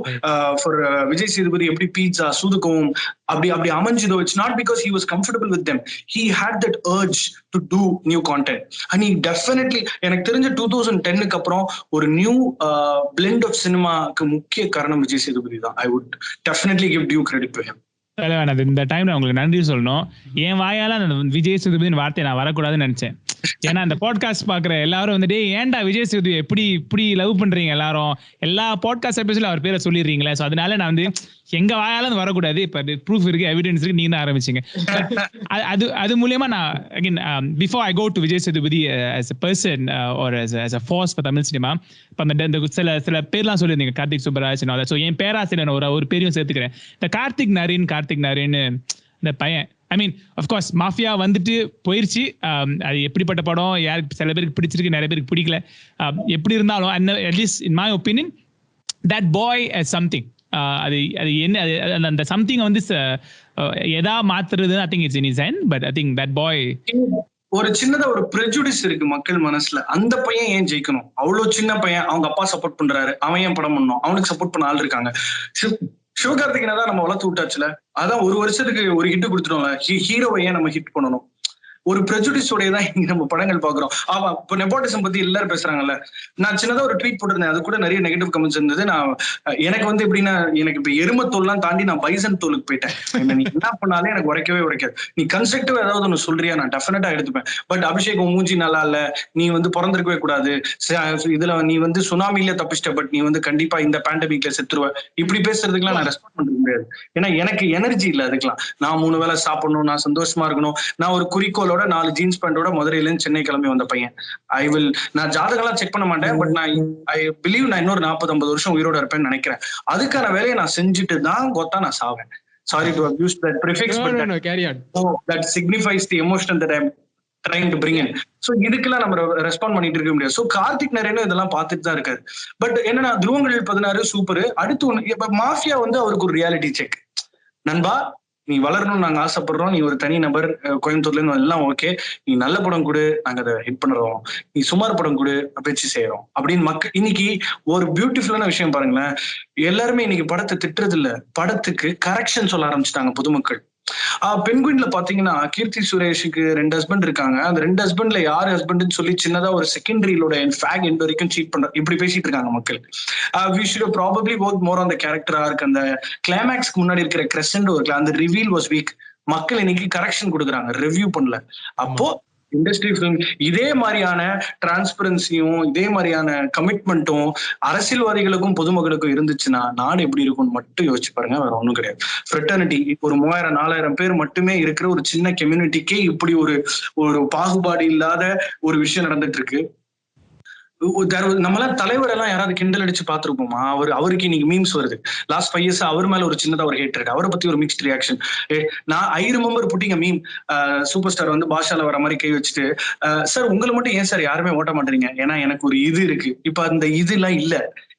ஃபார் விஜய் சேதுபதி எப்படி பீட்சா சூதுக்கவும் அப்படி அமைஞ்சதோ, it's not because he was comfortable with them, he had that urge to do new content and he definitely, எனக்கு தெரிஞ்ச 2010க்கு அப்புறம் ஒரு நியூ blend of சினிமாக்கு முக்கிய காரணம் விஜய் சேதுபதி தான். I would definitely give due credit to him. இந்த டைம்ல உங்களுக்கு நன்றி சொல்லணும். என் வாயால அந்த விஜய் சேதுபதியின் வார்த்தை நான் வரக்கூடாதுன்னு நினைச்சேன். ஏன்னா அந்த பாட்காஸ்ட் பாக்குற எல்லாரும் வந்துட்டு ஏன்டா விஜய் சேதுபதி இப்படி லவ் பண்றீங்க, எல்லா பாட்காஸ்ட் எபிசோட்ல அவர் பேரை சொல்லிடுறீங்களே. ஸோ அதனால நான் வந்து எங்க வாயால வரக்கூடாது. இப்ப ப்ரூஃப் இருக்கு, எவிடன்ஸ் இருக்கு, நீங்க தான் ஆரம்பிச்சீங்க. அது மூலியமா நான் again before I go to Vijay Sethupathi as a person or as a force for Tamil cinema, இப்போ அந்த சில பேர்லாம் சொல்லியிருந்தீங்க, கார்த்திக் சுப்பராஜ். ஸோ என் பேராசிரியர் ஒரு பேரையும் சேர்த்துக்கிறேன். இந்த கார்த்திக் நரேன் இந்த பையன், ஐ மீன் அஃப்கோர்ஸ் மாஃபியா வந்துட்டு போயிருச்சு. அது எப்படிப்பட்ட படம், யாருக்கு சில பேருக்கு பிடிச்சிருக்கு, நிறைய பேருக்கு பிடிக்கல. எப்படி இருந்தாலும் at least in my opinion that boy as something. அது என்ன, அந்த சம்திங் வந்து எதா மாத்துறது, I think it's in his hand. But I think that boy, ஒரு சின்னதா ஒரு பிரெஜுடிஸ் இருக்கு மக்கள் மனசுல. அந்த பையன் ஏன் ஜெயிக்கணும், அவ்வளவு சின்ன பையன், அவங்க அப்பா சப்போர்ட் பண்றாரு, அவன் ஏன் படம் பண்ணணும், அவனுக்கு சப்போர்ட் பண்ண ஆள் இருக்காங்க. சிவகார்த்திகேயனை தான் நம்ம வளர்த்து விட்டாச்சுல, அதான் ஒரு வருஷத்துக்கு ஒரு ஹிட் கொடுத்துட்டோம்ல, ஹீரோவை ஏன் நம்ம ஹிட் பண்ணணும்? ஒரு பிரெஜுடிஸோடய தான் இங்க நம்ம படங்கள் பாக்குறோம். ஆமா, இப்ப நெப்போட்டிசம் பத்தி எல்லாரும் பேசுறாங்கல்ல. நான் சின்னதா ஒரு ட்வீட் போட்டிருந்தேன், அது கூட நிறைய நெகட்டிவ் கமெண்ட்ஸ் இருந்தது. நான் எனக்கு வந்து எப்படின்னா, எனக்கு இப்ப எருமத்தோல்லாம் தாண்டி நான் பைசன் தோலுக்கு போயிட்டேன். நீ என்ன பண்ணாலே எனக்கு உரைக்காது. நீ கன்ஸ்ட்ரக்டிவா ஏதாவது ஒண்ணு சொல்றியா, நான் டெஃபினட்டா எடுத்துப்பேன். பட் அபிஷேக் மூஞ்சி நல்லா இல்ல, நீ வந்து பிறந்திருக்கவே கூடாது, இதுல நீ வந்து சுனாமில தப்பிச்சிட்ட, பட் நீ வந்து கண்டிப்பா இந்த பேண்டமிக்ல செத்துருவ, இப்படி பேசுறதுக்குலாம் நான் ரெஸ்பாண்ட் பண்ண முடியாது. ஏன்னா எனக்கு எனர்ஜி இல்ல அதுக்கெல்லாம். நான் 3 வேளை சாப்பிடணும், நான் சந்தோஷமா இருக்கணும். நான் ஒரு குறிக்கோளோட 4 ஜீன்ஸ் பேண்டோட மதுரையில இருந்து சென்னை கிளம்பி வந்த பையன். நான் ஜாதகம்லாம் செக் பண்ண மாட்டேன். பட் ஐ பிலீவ் நான் இன்னொரு 40-50 வருஷம் உயிரோட இருப்பேன்னு நினைக்கிறேன். அதுக்கான வேலையை நான் செஞ்சுட்டு தான் நான் சாவேன். Sorry to have used that prefix, but carry on. That signifies the emotion that I'm trying to bring in. So இதுக்கெல்லாம் நம்ம ரெஸ்பாண்ட் பண்ணிட்டு இருக்க முடியாது. சோ கார்த்திக் நரேனும் இதெல்லாம் பார்த்துட்டு தான் இருக்காரு. பட் என்னன்னா, துருவங்களில் 16 சூப்பர். அடுத்து ஒண்ணு, மாஃபியா வந்து அவருக்கு ஒரு ரியாலிட்டி செக். நண்பா, நீ வளரணும்னு நாங்க ஆசைப்படுறோம், நீ ஒரு தனி நபர், கோயம்புத்தூர்ல இருந்து எல்லாம் ஓகே, நீ நல்ல படம் கொடு, நாங்க அதை ஹிட் பண்ணுறோம், நீ சுமார் படம் கொடு, வச்சு செய்யறோம் அப்படின்னு மக்கள். இன்னைக்கு ஒரு பியூட்டிஃபுல்லான விஷயம் பாருங்களேன், எல்லாருமே இன்னைக்கு படத்தை திட்டுறது இல்ல, படத்துக்கு கரெக்ஷன் சொல்ல ஆரம்பிச்சுட்டாங்க பொதுமக்கள். பெண்குயின்ல பாத்தீங்கன்னா, கீர்த்தி சுரேஷுக்கு 2 ஹஸ்பண்ட் இருக்காங்க. அந்த 2 ஹஸ்பண்ட்ல யார் ஹஸ்பண்ட்னு சொல்லி சின்னதா ஒரு செகண்டரியிலோட ஃபேக் எண்ட் வரைக்கும் சீட் பண்ற, இப்படி பேசிட்டு இருக்காங்க மக்கள். We should have probably worked more on the character arc. அந்த கிளைமேக்ஸ்க்கு முன்னாடி இருக்கிற கிரெசன்ட் ஒரு அந்த ரிவீல் வாஸ் வீக். மக்கள் இன்னைக்கு கரெக்ஷன் கொடுக்குறாங்க, ரிவ்யூ பண்ணல. அப்போ இண்டஸ்ட்ரி ஃபிலிம் இதே மாதிரியான டிரான்ஸ்பரன்சியும் இதே மாதிரியான கமிட்மெண்ட்டும் அரசியல்வாதிகளுக்கும் பொதுமக்களுக்கும் இருந்துச்சுன்னா நாடு எப்படி இருக்கும்னு மட்டும் யோசிச்சு பாருங்க, வேற ஒண்ணும் கிடையாது. ஃப்ரெட்டர்னிட்டி, ஒரு 3000-4000 பேர் மட்டுமே இருக்கிற ஒரு சின்ன கம்யூனிட்டிக்கே இப்படி ஒரு பாகுபாடு இல்லாத ஒரு விஷயம் நடந்துட்டு இருக்கு. நம்மளாம் தலைவர் எல்லாம் யாராவது கிண்டல் அடிச்சு பாத்துருப்போமா? அவருக்கு இன்னைக்கு மீம்ஸ் வருது. லாஸ்ட் 5 years அவர் மேல ஒரு சின்னதா ஒரு ஹேட் இருக்கு, அவரை பத்தி ஒரு மிக்ஸ்ட் ரியாக்ஷன். நான் I remember pudding meme, super star வந்து பாஷால வர மாதிரி கை வச்சுட்டு, சார் உங்களை மட்டும் ஏன் சார் யாருமே ஓட்ட மாட்டீங்க, ஏன்னா எனக்கு ஒரு இது இருக்கு. இப்ப அந்த இது எல்லாம் இல்ல,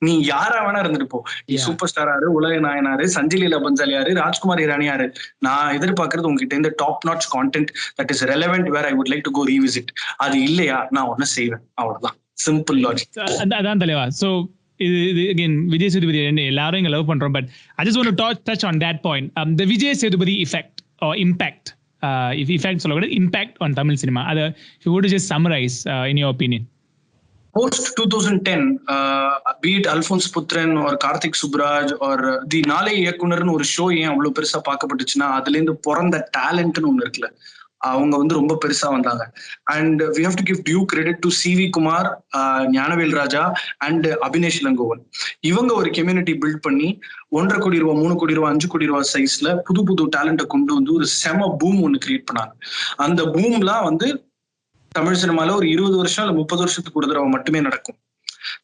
நீ யாரா வேணா இருந்துட்டு போ, நீ சூப்பர் ஸ்டார் ஆறு, உலக நாயனாரு, சஞ்சலீலா பன்சாலி யாரு, ராஜ்குமார் இரானி யாரு. நான் எதிர்பார்க்கறது உங்ககிட்ட இந்த top notch content that is relevant where I would like to go revisit. அது இல்லையா நான் ஒன்னும் செய்வேன், அவ்வளவுதான். Simple logic. அதான் தலைவா. சோ இது again விஜய் சேதுபதி எல்லாரும் இங்க லவ் பண்றோம். But I just want to touch on that point, the Vijay Sethupathi effect or impact, if effect சொல்லக்கூடாது, impact on Tamil cinema. If you would just summarize in your opinion. Post 2010, be it Alphonse Puthren or Karthik Subbaraj or the நாளை இயக்குனர்னு ஒரு show ஏன் அவ்வளவு பெருசா பார்க்கப்பட்டுச்சுன்னா, அதுல இருந்து பிறந்த டேலண்ட்னு ஒண்ணு இருக்குல்ல, அவங்க வந்து ரொம்ப பெருசா வந்தாங்க. And we have to give due credit to CV Kumar, Gnanavel Raja and Abinesh Elangovan. இவங்க ஒரு கம்யூனிட்டி பில்ட் பண்ணி 1.5 கோடி ரூபாய், 3 கோடி ரூபாய், 5 கோடி ரூபாய் சைஸ்ல புது புது டேலண்ட்டை கொண்டு வந்து ஒரு செம பூம் ஒண்ணு கிரியேட் பண்ணாங்க. அந்த பூம்லாம் வந்து தமிழ் சினிமால ஒரு 20 வருஷம் இல்ல 30 வருஷத்துக்கு ஒரு தடவை மட்டுமே நடக்கும்.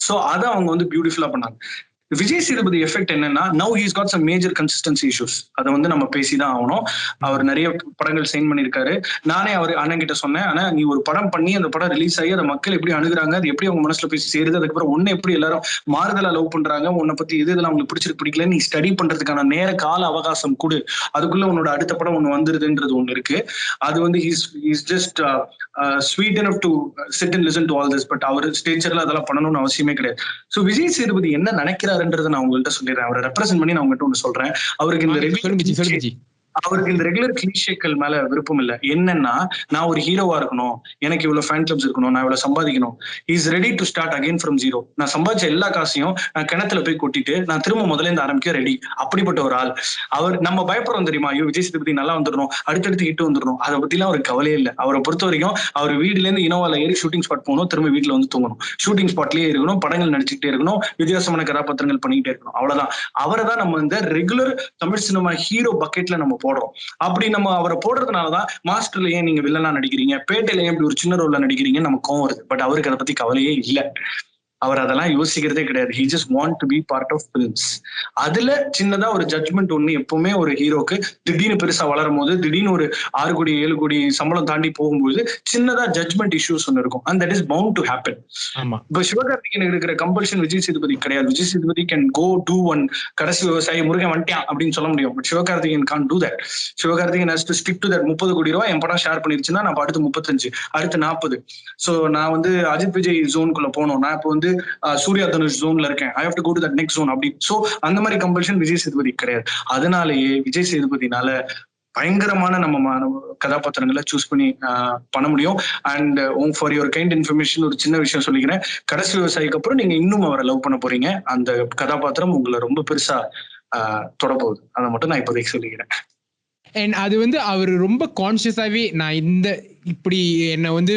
சோ அதை அவங்க வந்து பியூட்டிஃபுல்லா பண்ணாங்க. விஜய் சேதுபதி எஃபெக்ட் என்னன்னா, now he's got some major consistency issues. அதை வந்து நம்ம பேசிதான் ஆகணும். அவர் நிறைய படங்கள் சைன் பண்ணியிருக்காரு. நானே அவர் அண்ணன் கிட்ட சொன்னேன், ஆனா நீ ஒரு படம் பண்ணி அந்த படம் ரிலீஸ் ஆகி அதை மக்கள் எப்படி அணுகுறாங்க, அது எப்படி அவங்க மனசுல போய் சேருது, அதுக்கப்புறம் உன்னை எப்படி எல்லாரும் மாறுதலா லவ் பண்றாங்க, உன்னை பத்தி எது இதெல்லாம் அவங்களுக்கு பிடிச்சிருக்கு பிடிக்கல, நீ ஸ்டடி பண்றதுக்கான நேர கால அவகாசம் கொடு, அதுக்குள்ள உன்னோட அடுத்த படம் ஒண்ணு வந்துருதுன்றது ஒண்ணு இருக்கு. அது வந்து he's just sweet enough to sit and listen to all this. But அவர் ஸ்டேஜர்ல அதெல்லாம் பண்ணணும்னு அவசியமே கிடையாது. ஸோ விஜய் சேதுபதி என்ன நினைக்கிறாருன்றதை நான் உங்கள்கிட்ட சொல்லிடுறேன். அவரை ரெப்ரசென்ட் பண்ணி நான் உங்கள்கிட்ட ஒண்ணு சொல்றேன். அவருக்கு இந்த ரெகுலர் கிளீஷேக்கள் மேல விருப்பம் இல்லை. என்னன்னா, நான் ஒரு ஹீரோவா இருக்கணும், எனக்கு இவ்வளவு ஃபேன் கிளப்ஸ் இருக்கணும், நான் இவ்வளவு சம்பாதிக்கணும். Is ready to start again from zero. நான் சம்பாதிச்ச எல்லா காசையும் நான் கிணத்துல போய் கொட்டிட்டு நான் திரும்ப முதல்ல இருந்து ஆரம்பிக்க ரெடி. அப்படிப்பட்ட ஒரு ஆள் அவர். நம்ம பயப்படுறோம் தெரியுமா, ஐயோ விஜய் சேதுபதி நல்லா வந்துடணும், அடுத்தடுத்து ஹிட் வந்துடணும், அதை பத்தி எல்லாம் அவருக்கு கவலையே இல்லை. அவரை பொறுத்த வரைக்கும் அவர் வீடுல இருந்து இனோவால ஏறி ஷூட்டிங் ஸ்பாட் போகணும், திரும்ப வீட்டுல வந்து தூங்கணும், ஷூட்டிங் ஸ்பாட்லயே இருக்கணும், படங்கள் நடிச்சுக்கிட்டே இருக்கணும், வித்தியாசமான கதாபாத்திரங்கள் பண்ணிக்கிட்டே இருக்கணும், அவ்வளவுதான். அவரை தான் நம்ம இந்த ரெகுலர் தமிழ் சினிமா ஹீரோ பக்கெட்ல நம்ம போடுறோம். அப்படி நம்ம அவரை போடுறதுனாலதான் மாஸ்டர்ல ஏன் நீங்க வில்லனா நடிக்கிறீங்க, பேட்டையில ஏன் இப்படி ஒரு சின்ன ரோல்ல நடிக்கிறீங்கன்னு நமக்கு கோவம் வருது. பட் அவருக்கு அதை பத்தி கவலையே இல்லை. அவர் அதெல்லாம் யோசிக்கிறதே கிடையாது. He just want to be part of films. அதுல சின்னதா ஒரு ஜட்மெண்ட் ஒண்ணு எப்பவுமே ஒரு ஹீரோக்கு திடீர்னு பெருசா வளரும் போது, திடீர்னு ஒரு 6 கோடி 7 கோடி சம்பளம் தாண்டி போகும்போது சின்னதா ஜட்மெண்ட் இஷ்யூஸ் ஒன்று இருக்கும். And that is bound to happen. இப்ப சிவகார்த்திகேயன் இருக்கிற கம்பல்ஷன் விஜய் சேதுபதி கிடையாது. Vijay Sethupathi can go to one கடைசி விவசாயி முருகன் வந்துட்டான் அப்படின்னு சொல்ல முடியும். But Sivakarthikeyan can't do that. Sivakarthikeyan has to stick to that. 30 கோடி ரூபாய் என் படம் ஷேர் பண்ணிருச்சுன்னா நான் அடுத்து 35, அடுத்து 40. சோ நான் வந்து அஜித் விஜய் ஜோனுக்குள்ள போனோம், நான் இப்போ வந்து சூர்யா தனுஷ் ஜோன்ல இருக்கேன், I have to go to that next zone அப்படி. சோ அந்த மாதிரி கம்பல்ஷன் விஜய் சேதுபதி கிடையாது. அதனாலேயே விஜய் சேதுபதினால பயங்கரமான நம்ம கதாபாத்திரங்களை சூஸ் பண்ணி பண்ண முடியும். And for your kind information ஒரு சின்ன விஷயம் சொல்லிக்கிறேன். கடைசி விவசாயிக்கு அப்புறம் நீங்க இன்னும் அவரை லவ் பண்ண போறீங்க. அந்த கதாபாத்திரம் உங்களை ரொம்ப பெருசா தொட போகுது. அதை மட்டும் நான் இப்போதைக்கு சொல்லிக்கிறேன். அண்ட் அது வந்து அவர் ரொம்ப கான்சியஸாவே நான் இப்படி என்னை வந்து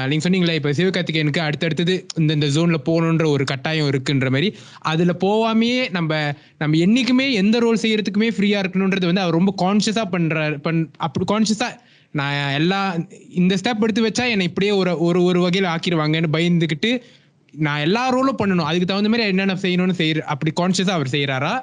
நீங்க சொன்னீங்களா இப்ப சிவகார்த்திகேயனுக்கு அடுத்தடுத்தது இந்த ஜோன்ல போகணுன்ற ஒரு கட்டாயம் இருக்குன்ற மாதிரி, அதுல போவாமையே நம்ம என்னைக்குமே எந்த ரோல் செய்யறதுக்குமே ஃப்ரீயா இருக்கணும்ன்றது வந்து அவர் ரொம்ப கான்சியஸா அப்படி கான்சியஸா நான் இந்த ஸ்டெப் எடுத்து வச்சா என்னை இப்படியே ஒரு வகையில ஆக்கிடுவாங்கன்னு பயந்துக்கிட்டு நான் எல்லா ரோலும் பண்ணணும், அதுக்கு தகுந்த மாதிரி என்னென்ன செய்யணும்னு அப்படி கான்சியஸா அவர் செய்யறாரா,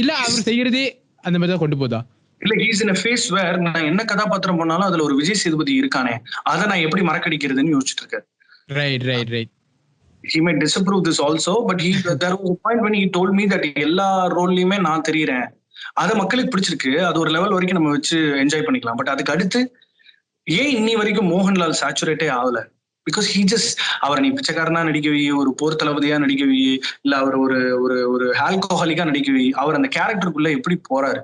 இல்ல அவர் செய்யறதே அந்த மாதிரி தான் கொண்டு போதா? இல்ல, he's in a phase where நான் என்ன கதாபாத்திரம் பண்ணாலும் அதுல ஒரு விஜய் சேதுபதி இருக்கானே, அதை நான் எப்படி மறக்கடிக்கிறதுன்னு யோசிச்சுட்டு இருக்கேன். Right. He might disapprove this also, but there was a point when he told me that எல்லா ரோல்லையுமே நான் தெரியுறேன், அதை மக்களுக்கு பிடிச்சிருக்கு, அது ஒரு லெவல் வரைக்கும் நம்ம வச்சு என்ஜாய் பண்ணிக்கலாம். பட் அதுக்கு அடுத்து ஏன் இன்னி வரைக்கும் மோகன்லால் சேச்சுரேட்டே ஆகல? பிகாஸ் ஹீ ஜஸ்ட் அவரை நீ பிச்சைக்காரனா நடிக்கவி, ஒரு போர் தளபதியா நடிக்கவி, இல்ல அவர் ஒரு ஆல்கோஹாலிக்கா நடிக்கவி, அவர் அந்த கேரக்டருக்குள்ள எப்படி போறாரு,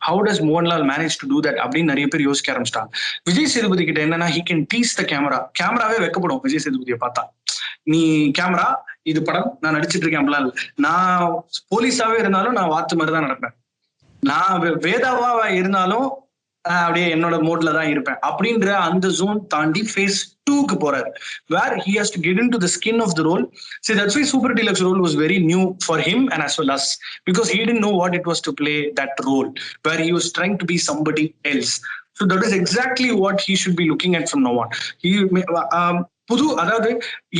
how does Mohanlal manage to do that அப்படின்னு நிறைய பேர் யோசிக்க ஆரம்பிச்சிட்டாங்க. விஜய் சேதுபதி கிட்ட என்னன்னா, he can tease the camera. கேமராவே வெக்கப்படும் Vijay சேதுபதியை பார்த்தா. நீ கேமரா, இது படம், நான் நடிச்சிட்டு இருக்கேன் அப்படிலாம் இல்லை. நான் போலீஸாவே இருந்தாலும் நான் வாத்து மாதிரி தான் நடப்பேன், நான் வேதாவா இருந்தாலும் அப்படியே என்னோட மோட்ல தான் இருப்பேன் அப்படின்ற அந்த ஜோன் தாண்டி phase 2க்கு போறாரு, where he has to get into the skin of the role. See, that's why Super Deluxe role was very new for him and as well as because he didn't know what it was to play that role, where he was trying to be somebody else. So that is exactly what he should be looking at from now on. அதாவது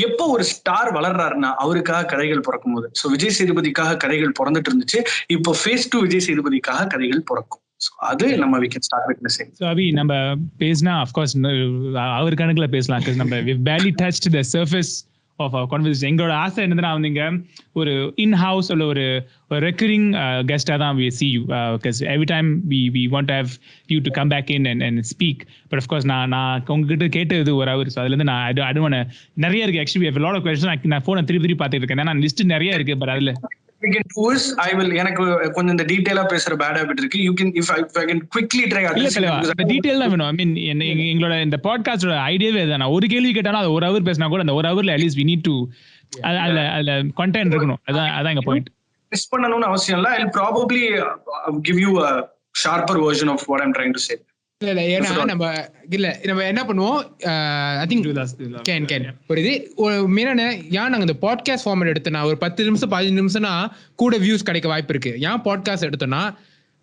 எப்போ ஒரு star வளர்றாருன்னா அவருக்காக கதைகள் பிறக்கும் போது. So Vijay சேதுபதிக்காக கதைகள் பிறந்துட்டு இருந்துச்சு, இப்போ phase 2 விஜய் சேதுபதிக்காக கதைகள் பிறக்கும். அது நம்ம we can start witnessing. So அபி, நம்ம பேசினா of course அவர் கணக்குல பேசலாம். நம்ம we've barely touched the surface of our conversation. எங்களோட ஆசை என்னதுன்னா நீங்க ஒரு in-house உள்ள ஒரு recurring guest-ஆ தான் we see you, because every time we want to have you to come back in and speak. But of course நான் உங்ககிட்ட கேட்டது ஒரு hour, so அதுல இருந்து நான் I don't want to, நிறைய இருக்கு actually, we have a lot of questions. நான் போனை திருப்பி பார்த்துட்டு இருக்கேன், நான் லிஸ்ட் நிறைய இருக்கு. பட் அதுல எனக்கு கொஞ்சம் இந்த டீடைலா பேசுற பேட் ஹாபிட் இருக்கு. You can if I can quickly try the detail தான் வேணும். I mean எங்களோட இந்த பாட்காஸ்டோட ஐடியாவே அதான், ஒரு கேள்வி கேட்டாலும் அது ஒரு hour பேசினா கூட அந்த ஒரு hourல at least we need to அதுல கண்டென்ட் இருக்கணும். அதான் எங்க பாயிண்ட். மிஸ் பண்ணணும்னு அவசியம் இல்ல. I'll probably give you a sharper version of what I'm trying to say. இல்ல ஏன்னா நம்ம என்ன பண்ணுவோம், ஐ திங்க் கேன் ஒரு இது மெயினான ஏன் நாங்க இந்த பாட்காஸ்ட் ஃபார்மேட் எடுத்தோம்னா ஒரு 10 நிமிஷம் 15 நிமிஷம்னா கூட வியூஸ் கிடைக்க வாய்ப்பு இருக்கு. ஏன் பாட்காஸ்ட் எடுத்தோம்னா